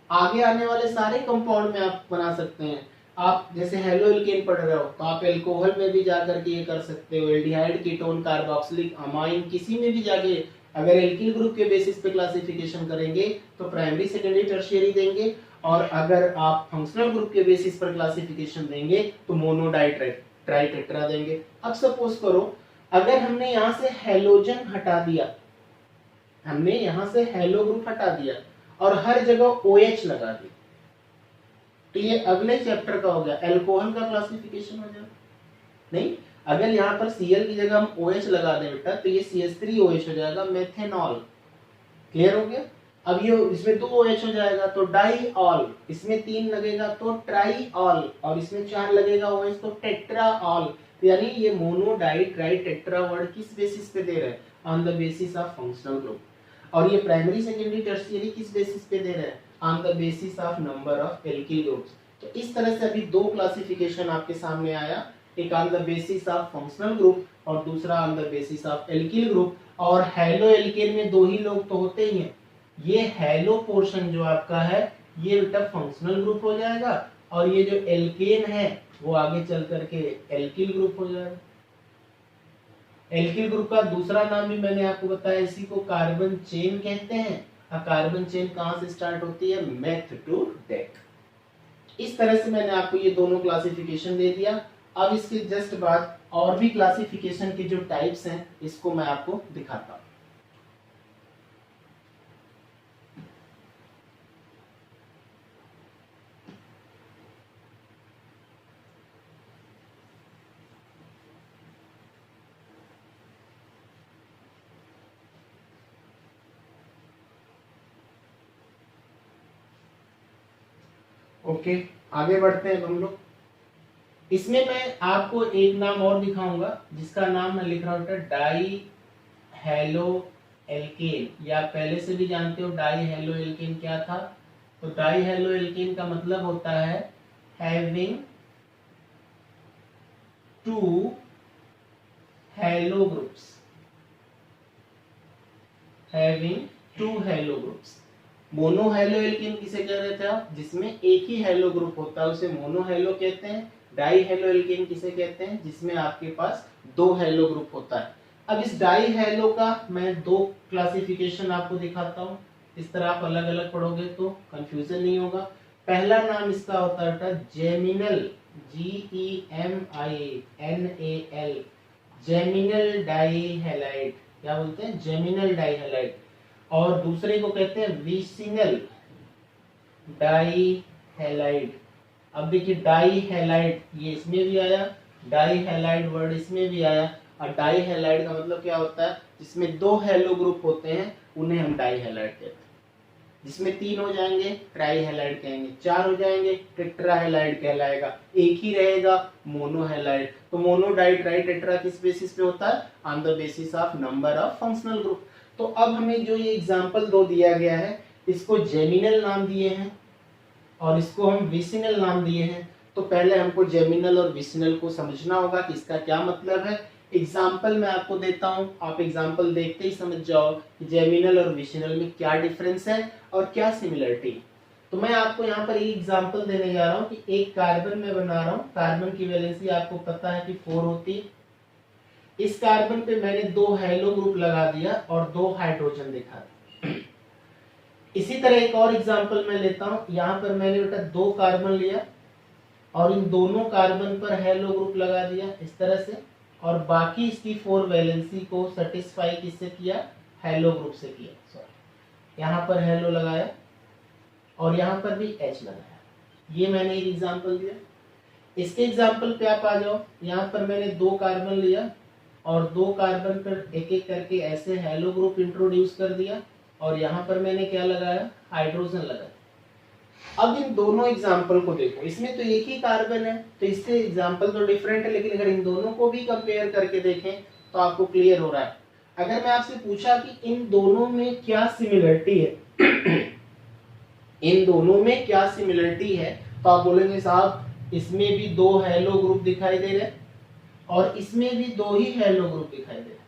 आगे आने वाले सारे कंपाउंड में आप बना सकते हैं। आप जैसे हेलो एल्केन पढ़ रहे हो तो आप एल्कोहल में भी जाकर के ये कर सकते हो, एल्डिहाइड, कीटोन, कार्बोक्सिलिक अमाइन, किसी में भी जाके अगर एल्किल ग्रुप के बेसिस पे क्लासिफिकेशन करेंगे तो प्राइमरी, सेकेंडरी, टर्शियरी देंगे। और अगर आप फंक्शनल ग्रुप के बेसिस पर क्लासिफिकेशन देंगे तो मोनो, डाई, ट्राई, टेट्रा देंगे। अब सपोज करो अगर हमने यहाँ से हेलोजन हटा दिया, हमने यहाँ से हेलो ग्रुप हटा दिया और हर जगह OH लगा दी, तो ये अगले चैप्टर का हो गया, अल्कोहल का क्लासिफिकेशन हो जाएगा। नहीं, अगर यहाँ पर Cl की जगह हम OH लगा दें बेटा तो ये CH3OH हो जाएगा, मेथेनॉल। क्लियर हो गया? अब ये इसमें 2 OH हो जाएगा तो डाईऑल, इसमें 3 लगेगा तो ट्राईऑल, और इसमें 4 लगेगा OH तो टेट्राऑल। यानी ये mono, di, tri, tetra word किस बेसिस पे दे रहे हैं? On the basis of functional group. और ये प्राइमरी, सेकेंडरी, टर्शियरी किस बेसिस पे दे रहे हैं? On the basis of number of alkyl groups. तो इस तरह से अभी 2 क्लासिफिकेशन आपके सामने आया, एक on the basis of functional group और दूसरा on the basis of alkyl group. और हेलो एल्केन में 2 ही लोग तो होते ही हैं। ये हेलो पोर्शन जो आपका है ये बेटा फंक्शनल ग्रुप हो जाएगा, और ये जो एल्केन है वो आगे चल करके एल्किल ग्रुप हो जाएगा। एल्किल ग्रुप का दूसरा नाम भी मैंने आपको बताया, इसी को कार्बन चेन कहते हैं। कार्बन चेन कहां से स्टार्ट होती है? Meth to death. इस तरह से मैंने आपको ये दोनों क्लासिफिकेशन दे दिया। अब इसके जस्ट बाद और भी क्लासिफिकेशन के जो टाइप्स हैं इसको मैं आपको दिखाता हूं। ओके, आगे बढ़ते हैं हम लोग। इसमें मैं आपको एक नाम और दिखाऊंगा जिसका नाम मैं लिख रहा हूं डाई हेलो एल्केन। या पहले से भी जानते हो डाई हेलो एल्केन क्या था? तो डाई हेलो एल्केन का मतलब होता है having 2 hello groups, having 2 hello groups. Mono halo alkene किसे कह रहे थे आप? जिसमें एक ही हेलो ग्रुप होता है उसे मोनो हेलो कहते हैं। डाई हेलो एल्केन किसे कहते हैं? जिसमें आपके पास 2 हेलो ग्रुप होता है। अब इस डाई हेलो का मैं 2 क्लासिफिकेशन आपको दिखाता हूँ। इस तरह आप अलग अलग पढ़ोगे तो कंफ्यूजन नहीं होगा। पहला नाम इसका होता है geminal, GEMINAL, geminal dihalide. क्या बोलते हैं? Geminal dihalide. और दूसरे को कहते हैं विसिनल डाई हैलाइड। अब देखिए डाई हैलाइड, ये इसमें भी आया, डाई हैलाइड वर्ड इसमें भी आया। और डाई हैलाइड का मतलब क्या होता है, जिसमें 2 हैलो ग्रुप होते हैं उन्हें हम डाई हैलाइड कहते हैं। जिसमें 3 हो जाएंगे ट्राई हैलाइड कहेंगे, 4 हो जाएंगे टेट्रा हैलाइड कहलाएगा, एक ही रहेगा मोनो हैलाइड। तो मोनो, डाई, ट्राई, टेट्रा किस बेसिस पे होता है, on the basis of number of functional group. तो अब हमें जो ये एग्जांपल 2 दिया गया है, इसको जेमिनल नाम दिए हैं और इसको हम विसिनल नाम दिए हैं। तो पहले हमको जेमिनल और विसिनल को समझना होगा कि इसका क्या मतलब है। एग्जाम्पल मैं आपको देता हूं, आप एग्जाम्पल देखते ही समझ जाओ कि जेमिनल और विसिनल में क्या डिफरेंस है और क्या सिमिलरिटी। तो मैं आपको यहाँ पर एक एग्जाम्पल देने जा रहा हूँ कि एक कार्बन में बना रहा हूँ, कार्बन की वैलेंसी आपको पता है कि 4 होती है। इस कार्बन पे मैंने 2 हैलो ग्रुप लगा दिया और 2 हाइड्रोजन दिखा दिया। इसी तरह एक और एग्जाम्पल मैं लेता हूँ, यहाँ पर मैंने बेटा 2 कार्बन लिया और इन दोनों कार्बन पर हैलो ग्रुप लगा दिया इस तरह से, और बाकी इसकी 4 वैलेंसी को सेटिस्फाई किससे किया, हैलो ग्रुप से किया। सॉरी, यहाँ पर हैलो लगाया और यहाँ पर भी H लगाया। ये मैंने एक एग्जाम्पल दिया। इसके एग्जाम्पल पे आप आ जाओ, यहाँ पर मैंने 2 कार्बन लिया और 2 कार्बन पर एक एक करके ऐसे हैलो ग्रुप इंट्रोड्यूस कर दिया और यहाँ पर मैंने क्या लगाया, हाइड्रोजन लगाया। अब इन दोनों एग्जाम्पल को देखो, इसमें तो एक ही कार्बन है तो इससे एग्जाम्पल तो डिफरेंट है, लेकिन अगर इन दोनों को भी कंपेयर करके देखें तो आपको क्लियर हो रहा है। अगर मैं आपसे पूछा कि इन दोनों में क्या सिमिलरिटी है इन दोनों में क्या सिमिलरिटी है, तो आप बोलेंगे साहब इसमें भी 2 हैलो ग्रुप दिखाई दे रहे और इसमें भी 2 ही हैलो ग्रुप दिखाई दे रहे।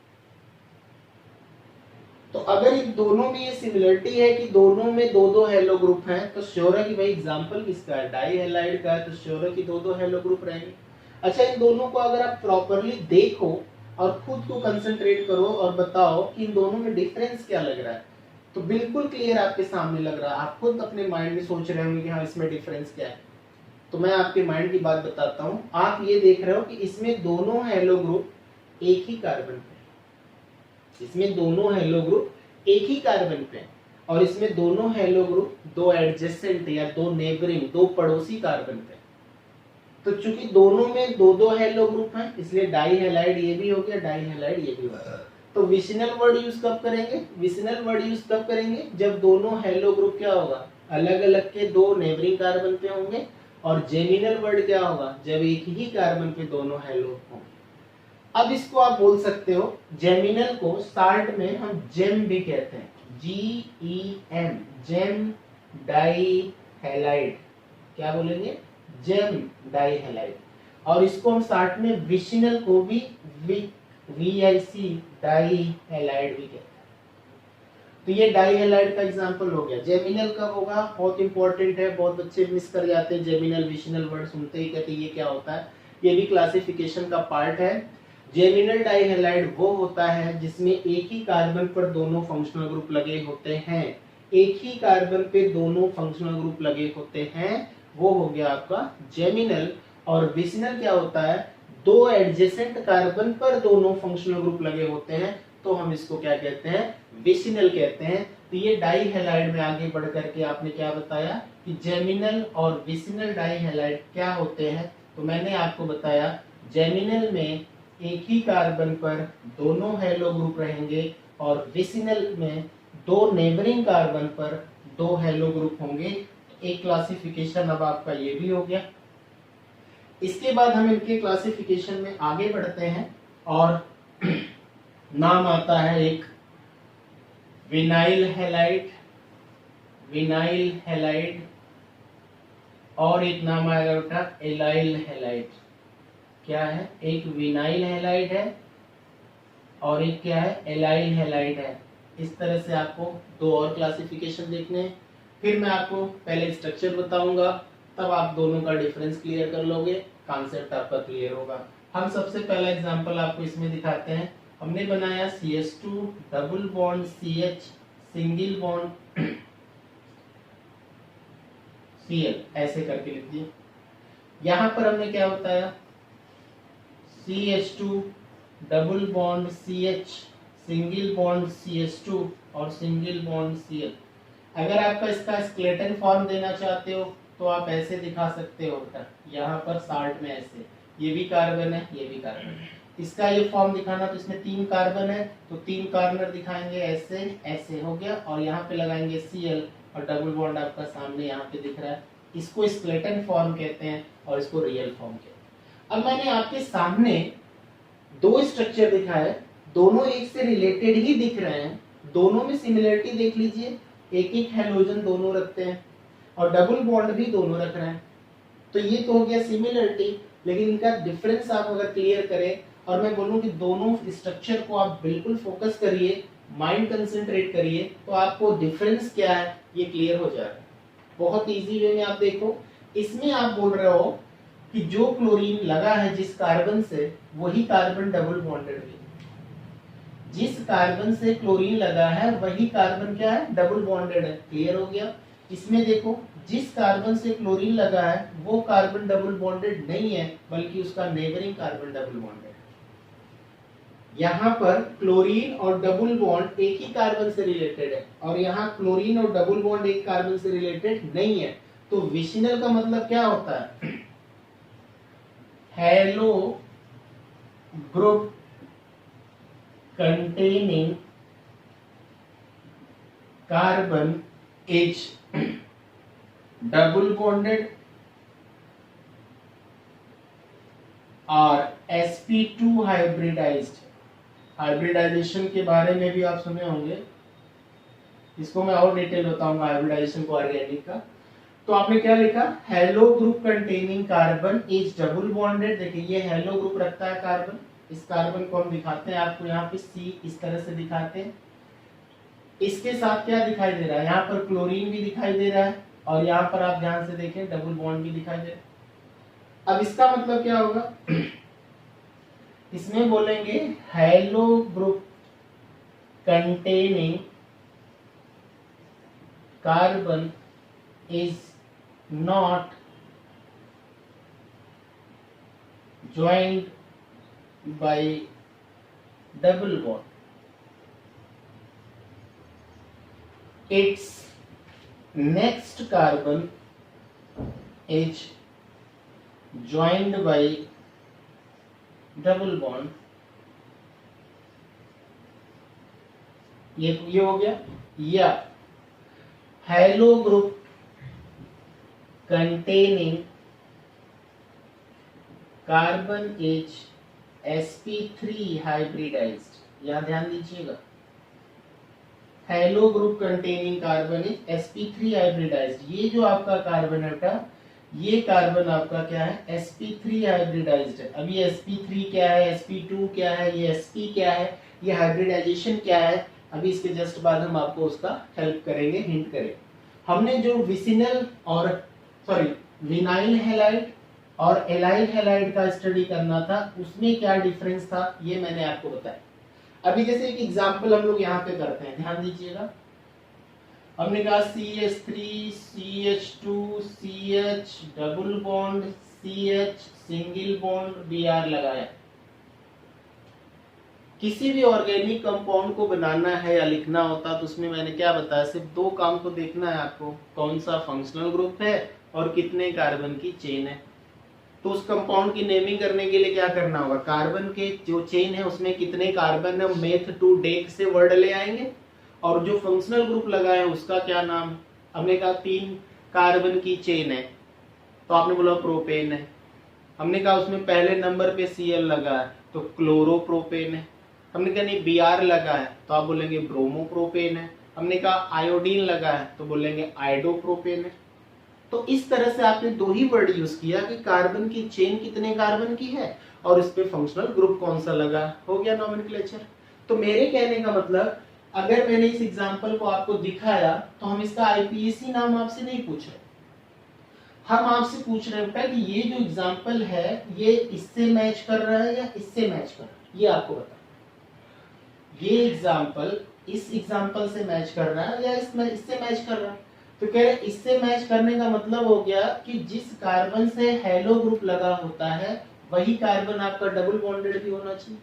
तो अगर इन दोनों में ये सिमिलरिटी है कि दोनों में 2-2 हैलो ग्रुप हैं, तो श्योर है कि भाई एग्जांपल किसका है, डाई हैलाइड का है, तो श्योर है कि 2-2 हैलो ग्रुप रहेंगे। अच्छा, इन दोनों को अगर आप प्रॉपर्ली देखो और खुद को कंसंट्रेट करो और बताओ कि इन दोनों में डिफरेंस क्या लग रहा है, तो बिल्कुल क्लियर आपके सामने लग रहा है। आप खुद अपने माइंड में सोच रहे होंगे कि हाँ इसमें डिफरेंस क्या है। तो मैं आपके माइंड की बात बताता हूँ। आप ये देख रहे हो कि इसमें दोनों हैलो ग्रुप एक ही कार्बन पे, इसमें दोनों हैलो ग्रुप एक ही कार्बन पे और इसमें दोनों हैलो ग्रुप 2 एडजेसेंट या 2 नेबरिंग, 2 पड़ोसी कार्बन पे। तो चूंकि दोनों में 2-2 हैलो ग्रुप हैं, इसलिए डाई हैलाइड ये भी हो गया, डाई हैलाइड ये भी हो गया। तो विसिनल वर्ड यूज कब करेंगे, विसिनल वर्ड यूज कब करेंगे, जब दोनों हैलो ग्रुप क्या होगा, अलग अलग के 2 नेबरिंग कार्बन पे होंगे। और जेमिनल वर्ड क्या होगा, जब एक ही कार्बन पे दोनों हैलो होंगे। अब इसको आप बोल सकते हो, जेमिनल को शार्ट में हम जेम भी कहते हैं, GEM, जेम डाई हैलाइड। क्या बोलेंगे, जेम डाई हैलाइड। और इसको हम शार्ट में विसिनल को भी VIC डाई हैलाइड भी कहते हैं। तो ये डाई हैलाइड का एग्जांपल हो गया। जेमिनल कब होगा, बहुत इंपॉर्टेंट है, बहुत बच्चे मिस कर जाते हैं जेमिनल विसिनल वर्ड सुनते ही कहते ये क्या होता है। ये भी क्लासिफिकेशन का पार्ट है। जेमिनल डाई हैलाइड वो होता है जिसमें एक ही कार्बन पर दोनों फंक्शनल ग्रुप लगे होते हैं, एक ही कार्बन पे दोनों फंक्शनल ग्रुप लगे होते हैं, वो हो गया आपका जेमिनल। और विसिनल क्या होता है, 2 एडजेसेंट कार्बन पर दोनों फंक्शनल ग्रुप लगे होते हैं, तो हम इसको क्या कहते हैं, विसिनल कहते हैं। तो ये डाई हैलाइड में आगे बढ़ करके आपने क्या बताया कि जेमिनल और विसिनल डाई हैलाइड क्या होते हैं। तो मैंने आपको बताया जेमिनल में एक ही कार्बन पर दोनों हैलो ग्रुप रहेंगे और विसिनल में 2 नेबरिंग कार्बन पर 2 हैलो ग्रुप होंगे। एक क्लासिफिकेशन अब आपका ये भी हो गया। इसके बाद हम इनके क्लासिफिकेशन में आगे बढ़ते हैं और नाम आता है एक विनाइल हैलाइड, विनाइल हैलाइड, और एक नाम आएगा बेटा एलाइल हैलाइड। क्या है, एक विनाइल हैलाइड है और एक क्या है, एलाइल हैलाइड है। इस तरह से आपको 2 और क्लासिफिकेशन देखने हैं। फिर मैं आपको पहले स्ट्रक्चर बताऊंगा, तब आप दोनों का डिफरेंस क्लियर कर लोगे, कॉन्सेप्ट आपका क्लियर होगा। हम सबसे पहला एग्जांपल आपको इसमें दिखाते हैं। हमने बनाया CH2 double bond CH single bond Cl, ऐसे करके लिख दिए। यहां पर हमने क्या बताया, CH2 double bond CH single bond CH2 और सिंगल बॉन्ड Cl। अगर आपका इसका स्केलेटन फॉर्म देना चाहते हो तो आप ऐसे दिखा सकते हो बेटा, यहाँ पर साल्ट में ऐसे, ये भी कार्बन है, ये भी कार्बन है। इसका ये फॉर्म दिखाना, तो इसमें 3 कार्बन है, तो 3 कॉर्नर दिखाएंगे ऐसे, ऐसे हो गया, और यहाँ पे लगाएंगे Cl, और डबल बॉन्ड आपका सामने यहाँ पे दिख रहा है। इसको स्केलेटन फॉर्म कहते हैं और इसको रियल फॉर्म कहते हैं। अब मैंने आपके सामने 2 स्ट्रक्चर दिखाए, दोनों एक से रिलेटेड ही दिख रहे हैं, दोनों में सिमिलरिटी देख लीजिए, एक एक हैलोजन दोनों रखते हैं और डबल बॉन्ड भी दोनों रख रहे हैं, तो ये तो हो गया सिमिलरिटी। लेकिन इनका डिफरेंस आप अगर क्लियर करें और मैं बोलूं कि दोनों स्ट्रक्चर को आप बिल्कुल फोकस करिए, माइंड कंसंट्रेट करिए, तो आपको डिफरेंस क्या है ये क्लियर हो जाएगा। बहुत इजी वे में आप देखो, इसमें आप बोल रहे हो कि जो क्लोरीन लगा है जिस कार्बन से, वही कार्बन डबल बॉन्डेड है। जिस कार्बन से क्लोरीन लगा है वही कार्बन क्या है, डबल बॉन्डेड है। क्लियर हो गया। इसमें देखो, जिस कार्बन से क्लोरीन लगा है वो कार्बन डबल बॉन्डेड नहीं है, बल्कि उसका नेबरिंग कार्बन डबल बॉन्डेड है। यहाँ पर क्लोरीन और डबल बॉन्ड एक ही कार्बन से रिलेटेड है, और यहाँ क्लोरीन और डबल बॉन्ड एक कार्बन से रिलेटेड नहीं है। तो विसिनल का मतलब क्या होता है, halo group containing carbon is double bonded और sp2 hybridized। हाइब्रिडाइजेशन के बारे में भी आप सुने होंगे, इसको मैं और डिटेल बताऊंगा हाइब्रिडाइजेशन को ऑर्गेनिक का। तो आपने क्या लिखा, hello group containing carbon is double bonded. देखिए ये हेलो ग्रुप रखता है कार्बन, इस कार्बन को हम दिखाते हैं आपको यहाँ पे C इस तरह से दिखाते हैं। इसके साथ क्या दिखाई दे रहा है, यहाँ पर क्लोरीन भी दिखाई दे रहा है, और यहाँ पर आप ध्यान से देखें डबल बॉन्ड भी दिखाई दे रहा है। अब इसका मतलब क्या होगा, इसमें बोलेंगे hello group containing carbon is not joint by double bond. Its next carbon is joined by double bond. ये हो गया। या halo group containing carbon is sp3 hybridised. यहां ध्यान दीजिएगा, halo group containing carbon is sp3 hybridised. ये जो आपका कार्बन है बेटा, ये कार्बन आपका क्या है, sp3 हाइब्रिडाइज्ड है। अभी sp3 क्या है, sp2 क्या है, ये sp क्या है, ये हाइब्रिडाइजेशन क्या है, अभी इसके जस्ट बाद हम आपको उसका हेल्प करेंगे, हिंट करेंगे। हमने जो विसिनल और विनाइल हैलाइड और एलाइल हैलाइड का स्टडी करना था, उसमें क्या डिफरेंस था ये मैंने आपको बताया। अभी जैसे एक एग्जांपल हम लोग यहाँ पे करते हैं, ध्यान दीजिएगा। हमने कहा CH3 CH2 CH double bond CH single bond Br लगाया। किसी भी ऑर्गेनिक कंपाउंड को बनाना है या लिखना होता तो उसमें मैंने क्या बताया, सिर्फ 2 काम को देखना है आपको, कौन सा फंक्शनल ग्रुप है और कितने कार्बन की चेन है। तो उस कंपाउंड की नेमिंग करने के लिए क्या करना होगा, कार्बन के जो चेन है उसमें कितने कार्बन है, मेथ टू डेक से वर्ड ले आएंगे, और जो फंक्शनल ग्रुप लगा है उसका क्या नाम। हमने कहा 3 कार्बन की चेन है, तो आपने बोला प्रोपेन है। हमने कहा उसमें पहले नंबर पे Cl लगा है तो क्लोरोप्रोपेन है। हमने कहा नहीं Br लगा है तो आप बोलेंगे ब्रोमोप्रोपेन है। हमने कहा आयोडीन लगा है तो बोलेंगे आइडोप्रोपेन है। तो इस तरह से आपने 2 ही वर्ड यूज किया कि कार्बन की चेन कितने कार्बन की है और इस पे फंक्शनल ग्रुप कौन सा लगा, हो गया नोमेनक्लेचर। तो मेरे कहने का मतलब, अगर मैंने इस एग्जांपल को आपको दिखाया तो हम इसका आईपीएसी नाम आपसे नहीं पूछ रहे, हम आपसे पूछ रहे हैं कि ये जो एग्जांपल है ये इससे मैच कर रहा है या इससे मैच कर रहा है, ये आपको बता। ये एग्जांपल इस एग्जांपल से मैच कर रहा है या इससे मैच कर रहा है। तो कह रहे इससे मैच करने का मतलब हो गया कि जिस कार्बन से हेलो ग्रुप लगा होता है वही कार्बन आपका डबल बॉन्डेड भी होना चाहिए।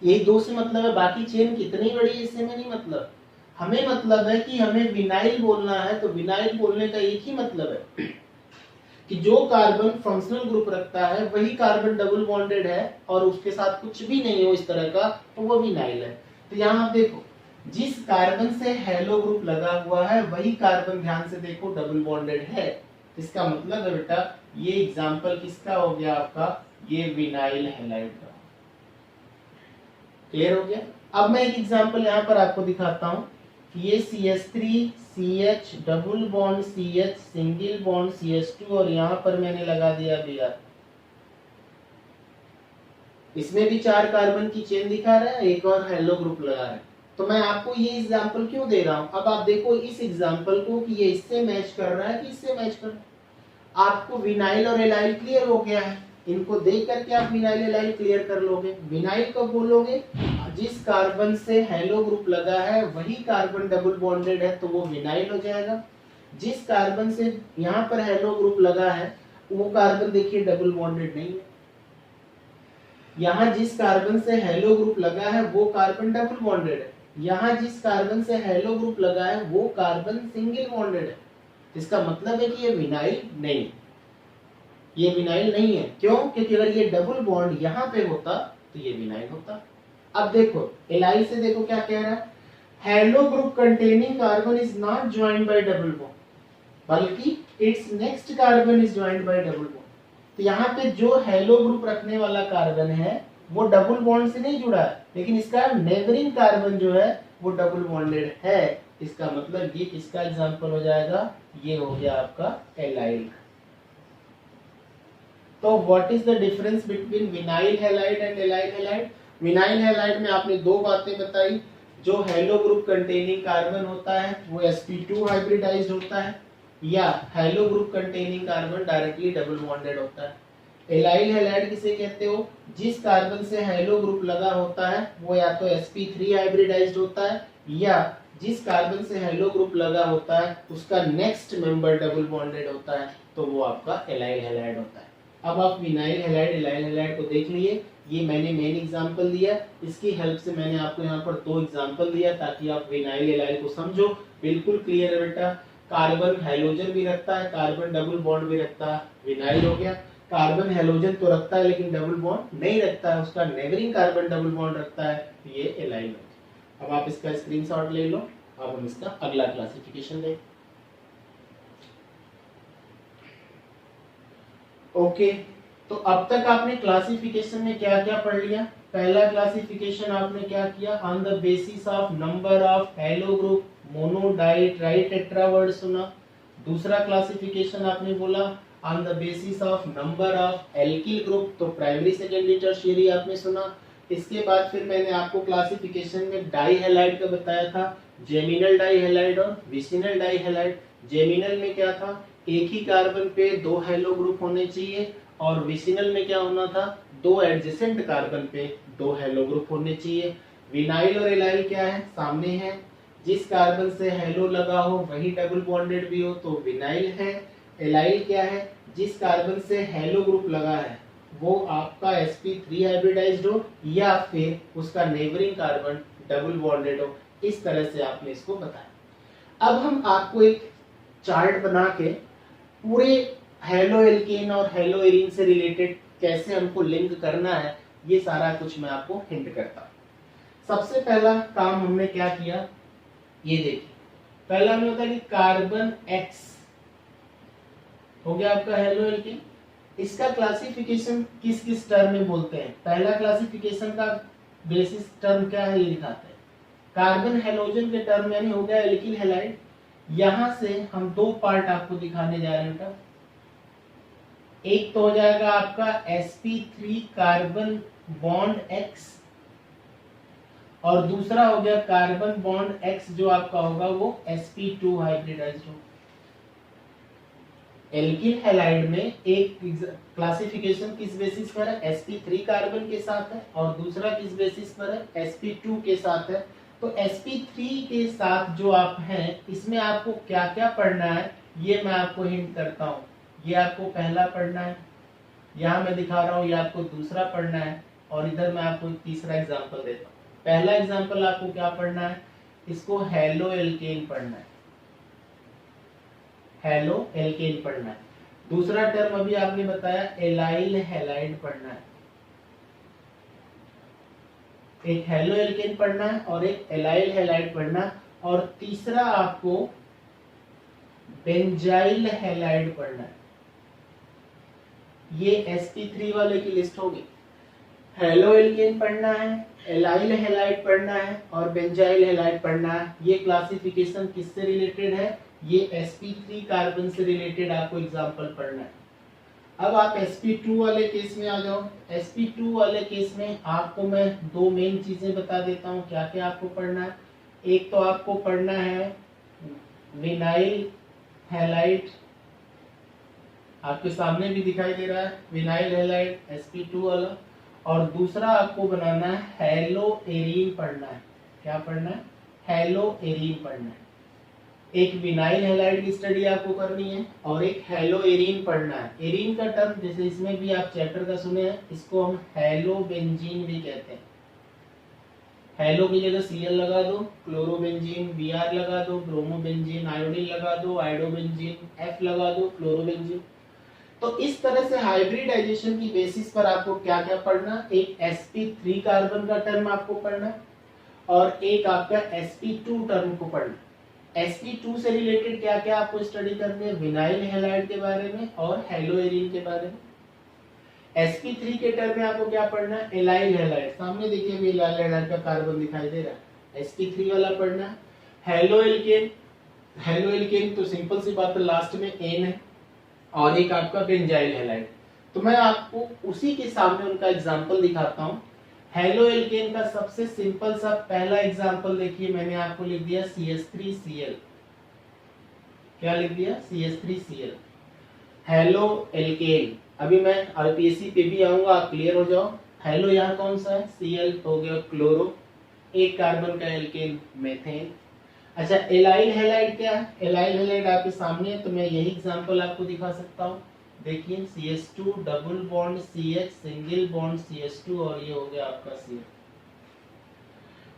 यही 2 से मतलब है, बाकी चेन कितनी बड़ी है इससे में नहीं मतलब। हमें मतलब है कि हमें विनाइल बोलना है तो विनाइल बोलने का एक ही मतलब है कि जो कार्बन फंक्शनल ग्रुप रखता है वही कार्बन डबल बॉन्डेड है और उसके साथ कुछ भी नहीं हो इस तरह का, तो वो विनाइल है। तो यहाँ आप देखो, जिस कार्बन से हेलो ग्रुप लगा हुआ है वही कार्बन, ध्यान से देखो, डबल बॉन्डेड है। इसका मतलब है बेटा, ये एग्जाम्पल किसका हो गया आपका, ये विनाइल हैलाइड का। क्लियर हो गया। अब मैं एक एग्जाम्पल यहाँ पर आपको दिखाता हूँ। ये CH3 CH double bond CH single bond CH2 और यहाँ पर मैंने लगा दिया Br। इसमें भी 4 कार्बन की चेन दिखा रहा है, एक और हेलो ग्रुप लगा है। तो मैं आपको ये एग्जाम्पल क्यों दे रहा हूँ, अब आप देखो इस एग्जाम्पल को कि ये इससे मैच कर रहा है कि इससे मैच कर रहा है। आपको विनाइल और एलाइल क्लियर हो गया है, इनको देख करके आप विनाइल एलाइल क्लियर कर लोगे। विनाइल कब बोलोगे, जिस कार्बन से हेलो ग्रुप लगा है वही कार्बन डबल बॉन्डेड है, तो वो विनाइल हो जाएगा। जिस कार्बन से यहाँ पर हेलो ग्रुप लगा है वो कार्बन देखिए डबल बॉन्डेड नहीं है। यहाँ जिस कार्बन से हेलो ग्रुप लगा है वो कार्बन डबल बॉन्डेड है, यहाँ जिस कार्बन से हेलो ग्रुप लगा है वो कार्बन सिंगल बॉन्डेड है। इसका मतलब है कि ये विनाइल नहीं, ये विनाइल नहीं है। क्यों? क्योंकि अगर ये डबल बॉन्ड यहाँ पे होता तो ये विनाइल होता। अब देखो एलाइल से देखो क्या कह रहा है, halo group containing carbon is not joined by double bond बल्कि it's next carbon is joined by double bond. तो यहाँ पे जो हेलो ग्रुप रखने वाला कार्बन है वो डबल बॉन्ड से नहीं जुड़ा है, लेकिन इसका नेबरिंग कार्बन जो है वो डबल बॉन्डेड है। इसका मतलब ये किसका एग्जांपल हो जाएगा, ये हो गया आपका एलाइल। तो what is the difference between vinyl halide and allyl halide. Vinyl halide में आपने दो बातें बताई, जो हेलो ग्रुप कंटेनिंग कार्बन होता है वो sp2 हाइब्रिडाइज्ड होता है, या halo group containing carbon directly double bonded होता है। एलाइल हैलाइड किसे कहते हो, जिस कार्बन से हेलो ग्रुप लगा होता है वो या तो sp3 हाइब्रिडाइज्ड होता है, या जिस कार्बन से हेलो ग्रुप लगा होता है उसका नेक्स्ट मेंबर डबल बॉन्डेड होता है, तो वो आपका एलाइल हैलाइड होता है। अब आप विनाइल हैलाइड एलाइल हैलाइड को देख लिए, ये मैंने मेन एग्जांपल दिया, इसकी हेल्प से मैंने आपको यहाँ पर दो एग्जांपल दिया ताकि आप विनाइल एलाइल को समझो। बिल्कुल क्लियर है बेटा, कार्बन हैलोजन भी रखता है, कार्बन डबल बॉन्ड भी रखता है, विनाइल हो गया। कार्बन हैलोजन तो रखता है लेकिन डबल बॉन्ड नहीं रखता है, उसका नेबरिंग कार्बन डबल बॉन्ड रखता है, तो ये एलाइल हो गया। अब आप इसका स्क्रीनशॉट ले लो, अब हम इसका अगला क्लासिफिकेशन देखें। ओके, तो अब तक आपने क्लासिफिकेशन में क्या क्या पढ़ लिया। पहला क्लासिफिकेशन आपने क्या किया, on the basis of number of hello group, mono di tri tetra word सुना। दूसरा क्लासिफिकेशन आपने बोला on the basis of number of alkyl group, तो प्राइमरी सेकेंडरी टर्शियरी आपने सुना। इसके बाद फिर मैंने आपको क्लासिफिकेशन में डाई हैलाइड का बताया था, जेमिनल डाई हैलाइड और विसिनल डाई हैलाइड। जेमिनल में क्या था, एक ही कार्बन पे दो हेलो ग्रुप होने चाहिए, और विसिनल में क्या होना था, दो एडजेसेंट कार्बन पे दो हेलो ग्रुप होने चाहिए। विनाइल और एलाइल क्या है, सामने है, जिस कार्बन से हेलो लगा हो वही डबल बॉन्डेड भी हो तो विनाइल है। एलाइल क्या है, जिस कार्बन से हेलो ग्रुप लगा है वो आपका sp3 हाइब्रिडाइज्ड हो या फिर उसका नेबरिंग कार्बन डबल बॉन्डेड हो। इस तरह से आपने इसको बताया। अब हम आपको एक चार्ट बना के पूरे हेलो एल्केन और हेलो एरीन से रिलेटेड कैसे हमको लिंक करना है, ये सारा कुछ मैं आपको हिंट करता हूँ। सबसे पहला काम हमने क्या किया, ये देखिए, पहला हमें होता है कि कार्बन X हो गया आपका हेलो एल्केन। इसका क्लासिफिकेशन किस किस टर्म में बोलते हैं। पहला क्लासिफिकेशन का बेसिस टर्म क्या है, ये दिखाते हैं। कार्बन हेलोजन के टर्म यानी हो गया एल्किल हैलाइड। यहां से हम दो पार्ट आपको दिखाने जा रहे हैं। एक तो हो जाएगा आपका sp3 कार्बन बॉन्ड X, और दूसरा हो गया कार्बन बॉन्ड X जो आपका होगा वो sp2 हाइब्रिडाइज्ड हो। एल्किल हैलाइड में एक क्लासिफिकेशन किस बेसिस पर है, sp3 कार्बन के साथ है, और दूसरा किस बेसिस पर है, sp2 के साथ है। तो sp3 के साथ जो आप हैं इसमें आपको क्या क्या पढ़ना है ये मैं आपको हिंट करता हूँ। ये आपको पहला पढ़ना है, यहाँ मैं दिखा रहा हूँ, ये आपको दूसरा पढ़ना है, और इधर मैं आपको तीसरा एग्जांपल देता हूँ। पहला एग्जांपल आपको क्या पढ़ना है, इसको हेलो एल्केन पढ़ना है, हेलो एल्केन पढ़ना है। दूसरा टर्म अभी आपने बताया एलाइल हैलाइड पढ़ना है, एक हेलो एल्केन पढ़ना है और एक एलाइल हैलाइड पढ़ना है, और तीसरा आपको बेंजाइल हैलाइड पढ़ना है। ये sp3 वाले की लिस्ट होगी। हेलो एल्केन पढ़ना है, एलाइल हैलाइड पढ़ना है और बेंजाइल हैलाइड पढ़ना है। ये क्लासिफिकेशन किससे रिलेटेड है? ये sp3 कार्बन से रिलेटेड आपको एग्जांपल पढ़ना है। अब आप sp2 वाले केस में आ जाओ। sp2 वाले केस में आपको मैं दो मेन चीजें बता देता हूँ क्या क्या आपको पढ़ना है। एक तो आपको पढ़ना है विनाइल हैलाइड, आपके सामने भी दिखाई दे रहा है विनाइल हैलाइड sp2 वाला, और दूसरा आपको बनाना है हेलो एरीन पढ़ना है। क्या पढ़ना है? हेलो एरीन पढ़ना है। एक विनाइल हैलाइड की स्टडी आपको करनी है और एक हेलो एरीन पढ़ना है। एरीन का टर्म जैसे इसमें भी आप चैप्टर का सुने हैं, इसको हम हेलो बेंजीन भी कहते हैं। हेलो की जगह Cl लगा दो, क्लोरोबेंजीन, Br लगा दो, ब्रोमोबेंजीन, आयोडीन लगा दो, आयोडोबेंजीन, F लगा दो, फ्लोरोबेंजीन। तो इस तरह से हाइब्रिडाइजेशन की बेसिस पर आपको क्या क्या पढ़ना, एक sp3 कार्बन का टर्म आपको पढ़ना और एक आपका sp2 टर्म को पढ़ना। sp2 से रिलेटेड क्या क्या आपको स्टडी करनी है, विनाइल हैलाइड के बारे में और हेलो एरीन के बारे में। sp3 के टर्म में आपको क्या पढ़ना है, एलाइल हैलाइड। सामने देखिए भी एलाइल हैलाइड का कार्बन दिखाई दे रहा है, sp3 वाला पढ़ना है। हेलो एल्केन, हेलो एल्केन तो सिंपल सी बात है, लास्ट में एन है, और एक आपका बेंजाइल हैलाइड। तो मैं आपको उसी के सामने उनका एग्जांपल दिखाता हूं। हेलो एल्केन का सबसे सिंपल सा पहला एग्जांपल देखिए, मैंने आपको लिख दिया CH3Cl। क्या लिख दिया? CH3Cl। हेलो एल्केन, अभी मैं आरपीएससी पे भी आऊंगा, आप क्लियर हो जाओ। हेलो यहाँ कौन सा है? Cl हो गया क्लोरो, एक कार्बन का एल्केन मेथेन। अच्छा, एलाइल हैलाइड क्या है? एलाइल हैलाइड आपके सामने है, तो मैं यही एग्जांपल आपको दिखा सकता हूँ। देखिए CH2 double bond CH, single bond CH2, और ये हो गया आपका CH।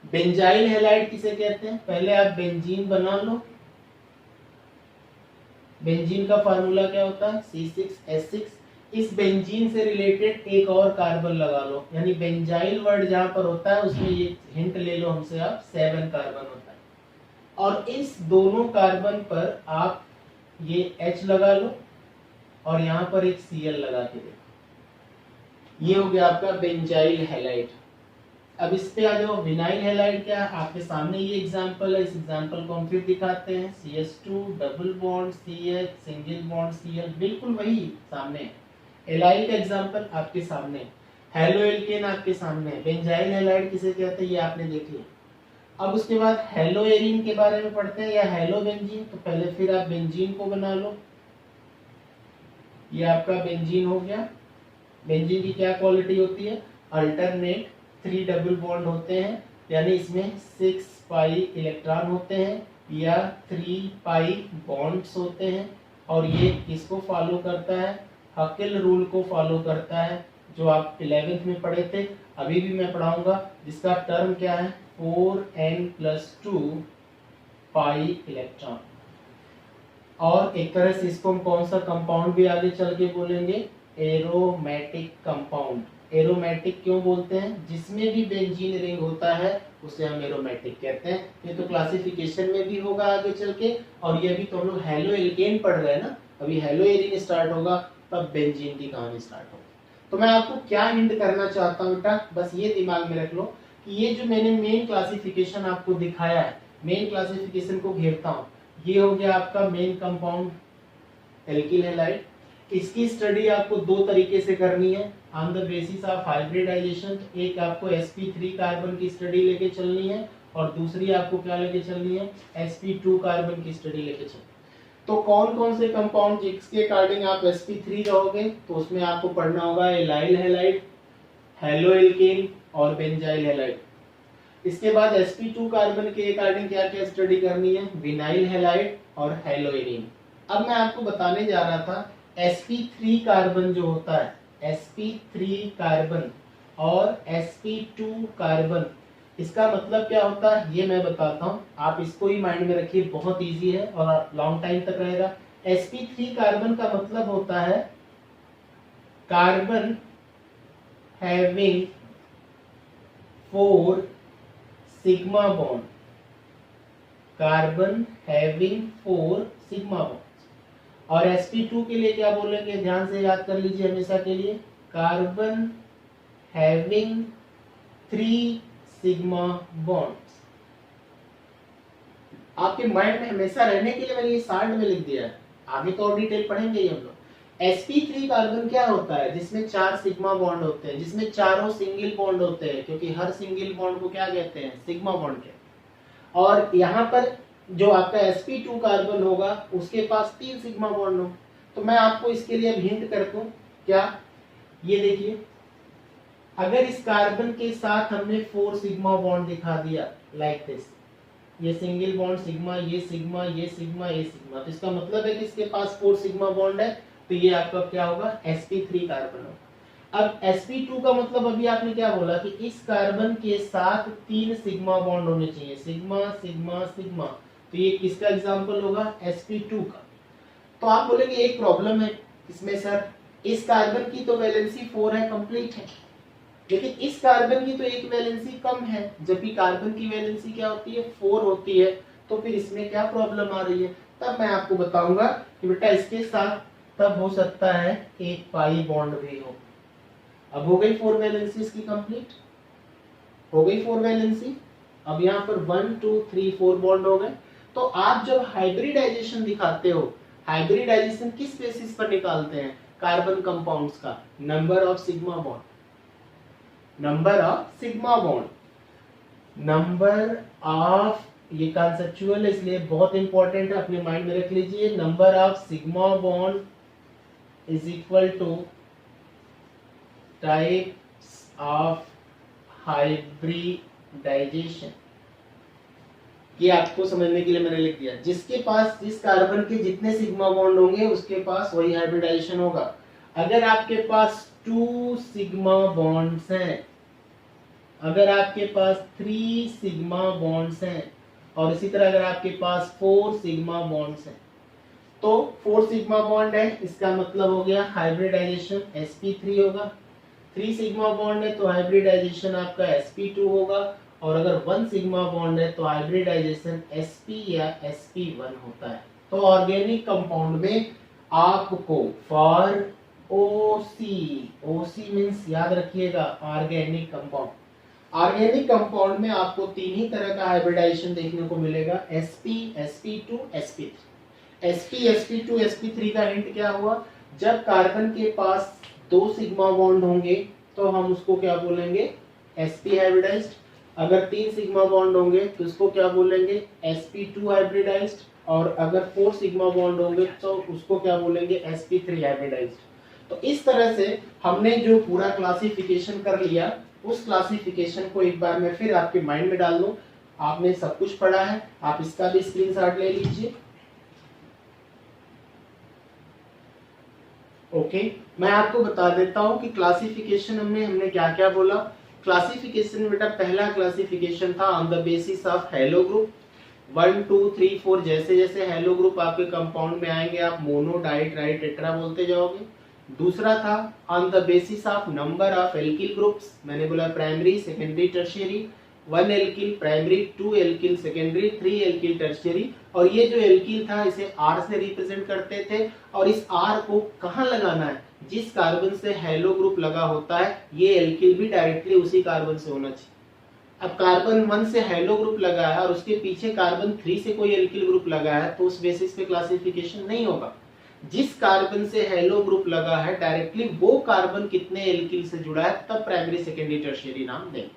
बेंजाइल हैलाइड किसे कहते हैं? पहले आप बेंजीन बना लो। बेंजीन का फार्मूला क्या होता है? C6H6। इस बेंजीन से रिलेटेड एक और कार्बन लगा लो, यानी बेंजाइल वर्ड जहां पर होता है उसमें ये हिंट ले लो हमसे आप, 7 कार्बन होता है। और इस दोनों कार्बन पर आप ये H लगा लो और यहाँ पर एक Cl लगा के देखो, ये हो गया आपका बेंजाइल हैलाइड। अब इस पे आ जाओ, विनाइल हैलाइड क्या है? आपके सामने ये एग्जांपल है, इस एग्जांपल को हम फिर दिखाते हैं। CH2 double bond CH, single bond Cl, बिल्कुल वही सामने है। एलाइल का एग्जांपल आपके सामने है। हेलो एल्केन आपके सामने है। बेंजाइल हैलाइड किसे कहते हैं ये आपने देख लिया। अब उसके बाद हेलो एरीन के बारे में पढ़ते हैं, या हेलो बेंजीन। तो पहले फिर आप बेंजीन को बना लो, ये आपका बेंजीन हो गया। बेंजीन की क्या क्वालिटी होती है? अल्टरनेट 3 डबल बॉन्ड होते हैं, यानी इसमें 6 पाई इलेक्ट्रॉन होते हैं या 3 पाई बॉन्ड्स होते हैं, और ये किसको फॉलो करता है? हकेल रूल को फॉलो करता है, जो आप 11th में पढ़े थे, अभी भी मैं पढ़ाऊंगा, जिसका टर्म क्या है? 4n+2 pi electron. और एक तरह से इसको हम कौन सा कंपाउंड भी आगे चल के बोलेंगे? Aromatic compound. एरोमेटिक क्यों बोलते हैं? जिसमें भी बेंजीन रिंग होता है उसे हम एरोमेटिक कहते हैं। ये तो क्लासिफिकेशन में भी होगा आगे चल के, और ये भी तो हम लोग हेलो एल्केन पढ़ रहे हैं ना, अभी हेलो एरीन स्टार्ट होगा तब बेंजीन की कहानी स्टार्ट होगी। तो मैं आपको क्या हिंट करना चाहता हूँ बेटा, बस ये दिमाग में रख लो कि ये जो मैंने मेन क्लासिफिकेशन आपको दिखाया है, मेन क्लासिफिकेशन को घेरता हूँ। ये हो गया आपका मेन कंपाउंड एल्किल हैलाइड। इसकी स्टडी आपको दो तरीके से करनी है, on the basis of hybridisation. एक आपको sp3 कार्बन की स्टडी लेके चलनी है, और दूसरी आपको क्या लेके चलनी है? sp2 कार्बन की स्टडी लेके चलनी है। तो कौन कौन से कंपाउंड जिसके अकॉर्डिंग आप sp3 रहोगे, तो उसमें आपको पढ़ना होगा एलाइल हैलाइड, हेलो एल्केन और बेंजाइल हैलाइड। इसके बाद sp2 कार्बन के अकॉर्डिंग क्या क्या स्टडी करनी है? विनाइल हैलाइड और हेलो एरीन। अब मैं आपको बताने जा रहा था sp3 कार्बन जो होता है, sp3 कार्बन और sp2 कार्बन, इसका मतलब क्या होता है ये मैं बताता हूँ, आप इसको ही माइंड में रखिए, बहुत इजी है और लॉन्ग टाइम तक रहेगा। sp3 कार्बन का मतलब होता है carbon having 4 sigma bond, carbon having 4 sigma bond. और sp2 के लिए क्या बोलेंगे, ध्यान से याद कर लीजिए हमेशा के लिए, कार्बन हैविंग 3 सिग्मा बॉन्ड्स। आपके माइंड में हमेशा रहने के लिए मैंने ये शार्ट में लिख दिया है, आगे तो और डिटेल पढ़ेंगे ही हम लोग। sp3 कार्बन क्या होता है, जिसमें 4 सिग्मा बॉन्ड होते हैं, जिसमें चारों सिंगल बॉन्ड होते हैं, क्योंकि हर सिंगल बॉन्ड को क्या कहते हैं, सिग्मा बॉन्ड कहते हैं। और यहाँ पर जो आपका sp2 कार्बन होगा उसके पास 3 सिग्मा बॉन्ड हो। तो मैं आपको इसके लिए अब हिंट कर दूं, क्या, ये देखिए, अगर इस कार्बन के साथ हमने 4 सिग्मा बॉन्ड दिखा दिया लाइक दिस, ये सिंगल बॉन्ड सिग्मा, ये सिग्मा, ये सिग्मा, ये सिग्मा, तो इसका मतलब है कि इसके पास 4 सिग्मा बॉन्ड है, तो ये आपका क्या होगा, sp3 कार्बन होगा। अब sp2 का मतलब अभी आपने क्या बोला कि इस कार्बन के साथ 3 सिग्मा बॉन्ड होने चाहिए, सिग्मा सिग्मा सिग्मा, तो ये किसका एग्जांपल होगा, sp2 का। तो आप बोलेंगे एक प्रॉब्लम है इसमें सर, इस कार्बन की तो वैलेंसी 4 है, कंप्लीट है, लेकिन इस कार्बन की तो एक वैलेंसी कम है, जबकि कार्बन की वैलेंसी क्या होती है, 4 होती है, तो फिर इसमें क्या प्रॉब्लम आ रही है। तब मैं आपको बताऊंगा कि बेटा इसके साथ तब हो सकता है एक पाई बॉन्ड भी हो। अब हो गई 4 वैलेंसी इसकी कंप्लीट, हो गई 4 वैलेंसी। अब यहाँ पर 1 2 3 4 बॉन्ड हो गए। तो आप जब हाइब्रिडाइजेशन दिखाते हो, हाइब्रिडाइजेशन किस बेसिस पर निकालते हैं, कार्बन कंपाउंड्स का number of sigma bond, number of sigma bond, number of, ये कॉन्सेप्चुअल है इसलिए बहुत इंपॉर्टेंट है, अपने माइंड में रख लीजिए, number of sigma bond is equal to types of hybridisation. ये आपको समझने के लिए मैंने लिख दिया, जिसके पास जिस कार्बन के जितने सिग्मा बॉन्ड होंगे उसके पास वही हाइब्रिडाइजेशन होगा। अगर आपके पास 2 सिग्मा बॉन्ड्स हैं, अगर आपके पास 3 सिग्मा बॉन्ड्स हैं, और इसी तरह अगर आपके पास 4 सिग्मा बॉन्ड्स हैं, तो 4 सिग्मा बॉन्ड है, इसका मतलब हो गया हाइब्रिडाइजेशन sp3 होगा। 3 सिग्मा बॉन्ड है तो हाइब्रिडाइजेशन आपका sp2 होगा, और अगर 1 सिग्मा बॉन्ड है तो हाइब्रिडाइजेशन sp या sp1 होता है। तो ऑर्गेनिक कंपाउंड में आपको फॉर OC मींस याद रखिएगा ऑर्गेनिक कंपाउंड, ऑर्गेनिक कंपाउंड में आपको 3 ही तरह का हाइब्रिडाइजेशन देखने को मिलेगा, sp sp2 sp3। sp sp2 sp3 का हिंट क्या हुआ, जब कार्बन के पास 2 सिग्मा बॉन्ड होंगे तो हम उसको क्या बोलेंगे, sp हाइब्रिडाइज्ड। अगर 3 सिग्मा बॉन्ड होंगे तो उसको क्या बोलेंगे, sp2 हाइब्रिडाइज्ड। और अगर 4 सिग्मा बॉन्ड होंगे तो उसको क्या बोलेंगे, sp3 हाइब्रिडाइज्ड। तो इस तरह से हमने जो पूरा क्लासिफिकेशन कर लिया, उस क्लासिफिकेशन को एक बार मैं फिर आपके माइंड में डाल दूं। आपने सब कुछ पढ़ा है, आप इसका भी स्क्रीनशॉट ले लीजिए। ओके, मैं आपको बता देता हूं कि क्लासिफिकेशन में हमने क्या क्या बोला। क्लासिफिकेशन बेटा पहला क्लासिफिकेशन था on the basis of hello group, 1 2 3 4, जैसे जैसे हेलो ग्रुप आपके कंपाउंड में आएंगे आप मोनो डाई ट्राई टेट्रा बोलते जाओगे। दूसरा था on the basis of number of alkyl groups, मैंने बोला primary secondary tertiary, 1 alkyl primary, 2 alkyl secondary, 3 alkyl tertiary. और ये जो एल्किल था इसे R से रिप्रेजेंट करते थे, और इस R को कहाँ लगाना है, जिस कार्बन से हेलो ग्रुप लगा होता है, ये एल्किल भी डायरेक्टली उसी कार्बन से होना चाहिए। अब कार्बन 1 से हेलो ग्रुप लगा है और उसके पीछे कार्बन 3 से कोई एल्किल ग्रुप लगा है, तो उस बेसिस पे क्लासिफिकेशन नहीं होगा। जिस कार्बन से हेलो ग्रुप लगा है डायरेक्टली वो कार्बन कितने एल्किल से जुड़ा है, तब प्राइमरी सेकेंडरी टर्शियरी नाम देंगे।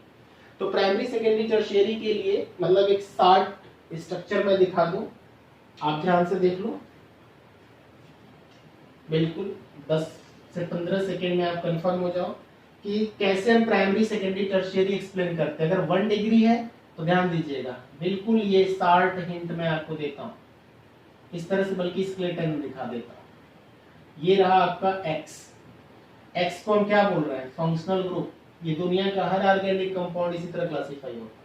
तो प्राइमरी सेकेंडरी टर्शियरी के लिए मतलब एक शार्ट स्ट्रक्चर में दिखा दूं, आप ध्यान से देख लो, बिल्कुल 10 से 15 सेकेंड में आप कंफर्म हो जाओ कि कैसे हम प्राइमरी सेकेंडरी टर्शियरी एक्सप्लेन करते हैं। अगर 1 डिग्री है तो ध्यान दीजिएगा, बिल्कुल ये शार्ट हिंट मैं आपको देता हूं इस तरह से, बल्कि स्केलेटन में दिखा देता हूं। ये रहा आपका एक्स को हम क्या बोल रहे हैं, फंक्शनल ग्रुप। ये दुनिया का हर ऑर्गेनिक कंपाउंड इसी तरह क्लासिफाई होता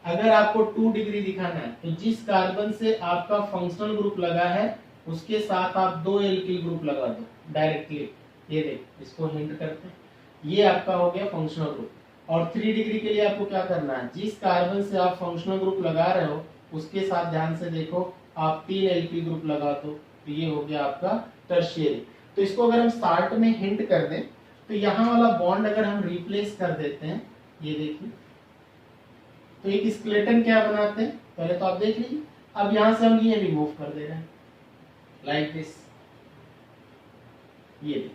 है। अगर आपको 2 डिग्री दिखाना है तो जिस कार्बन से आपका फंक्शनल ग्रुप लगा है उसके साथ आप 2 एल्किल ग्रुप लगा दो डायरेक्टली। ये देखो, इसको हिंट करते हैं, ये आपका हो गया फंक्शनल ग्रुप। और 3 डिग्री के लिए आपको क्या करना है, जिस कार्बन से आप फंक्शनल ग्रुप लगा रहे हो उसके साथ ध्यान से देखो, आप 3 एल्किल ग्रुप लगा दो, तो ये हो गया आपका टर्शियरी। तो इसको अगर हम स्टार्ट में हिंट कर दें तो यहाँ वाला बॉन्ड अगर हम रिप्लेस कर देते हैं, ये देखिए, तो एक स्केलेटन क्या बनाते हैं, पहले तो आप देख लीजिए। अब यहां से हम ये रिमूव कर दे रहे हैं लाइक दिस, ये देखिए,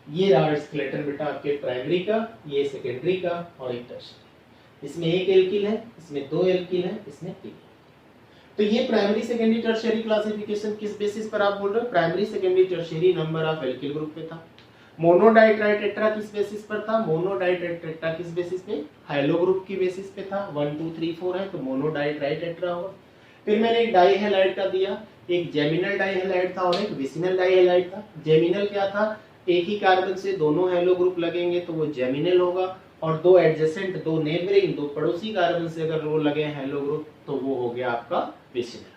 ये रहा स्केलेटन बेटा आपके प्राइमरी का, ये सेकेंडरी का और एक टर्शियरी। इसमें एक एल्किल है, इसमें 2 एल्किल है, इसमें 3। तो ये प्राइमरी सेकेंडरी टर्शियरी क्लासिफिकेशन किस बेसिस पर आप बोल रहे हो, primary secondary tertiary number of alkyl group पे था। मोनोडाइट्राइट टेट्रा किस बेसिस पर था, मोनोडाइट्राइट टेट्रा किस बेसिस पे, हाइलो ग्रुप की बेसिस पे था। 1 2 3 4 है तो मोनोडाइट्राइट टेट्रा होगा। फिर मैंने एक डाइहैलाइड का दिया, एक जेमिनल डाइहैलाइड था और एक विसिनल डाइहैलाइड था। जेमिनल क्या था, एक ही कार्बन से दोनों हेलो ग्रुप लगेंगे तो वो जेमिनल होगा, और 2 एडजेसेंट, 2 नेबरिंग, 2 पड़ोसी कार्बन से अगर वो लगे हेलो ग्रुप तो वो हो गया आपका विसिनल।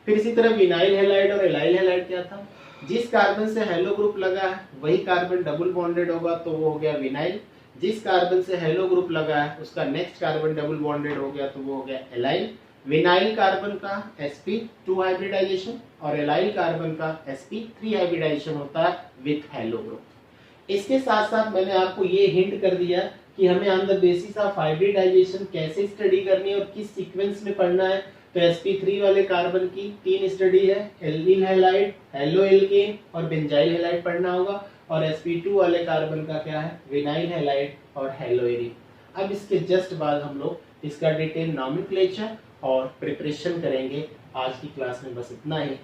फिर इसी तरह विनाइल हैलाइड और एलाइल हैलाइड क्या था, जिस कार्बन से हेलो ग्रुप लगा है वही कार्बन डबल बॉन्डेड होगा तो वो हो गया विनाइल। जिस कार्बन से हेलो ग्रुप लगा है उसका नेक्स्ट कार्बन डबल बॉन्डेड हो गया तो वो हो गया एलाइल। विनाइल कार्बन का sp2 हाइब्रिडाइजेशन और एलाइल कार्बन का sp3 हाइब्रिडाइजेशन होता है विथ हेलो ग्रुप। इसके साथ साथ मैंने आपको ये हिंट कर दिया कि हमें on the basis of hybridisation कैसे स्टडी करनी है और किस सीक्वेंस में पढ़ना है। तो sp3 वाले कार्बन की 3 स्टडी है, एल्किल हैलाइड, हेलो एल्केन और बेंजाइल हैलाइड पढ़ना होगा, और sp2 वाले कार्बन का क्या है, विनाइल हैलाइड और हेलो एरीन। अब इसके जस्ट बाद हम लोग इसका डिटेल नॉमेनक्लेचर और प्रिपरेशन करेंगे। आज की क्लास में बस इतना ही।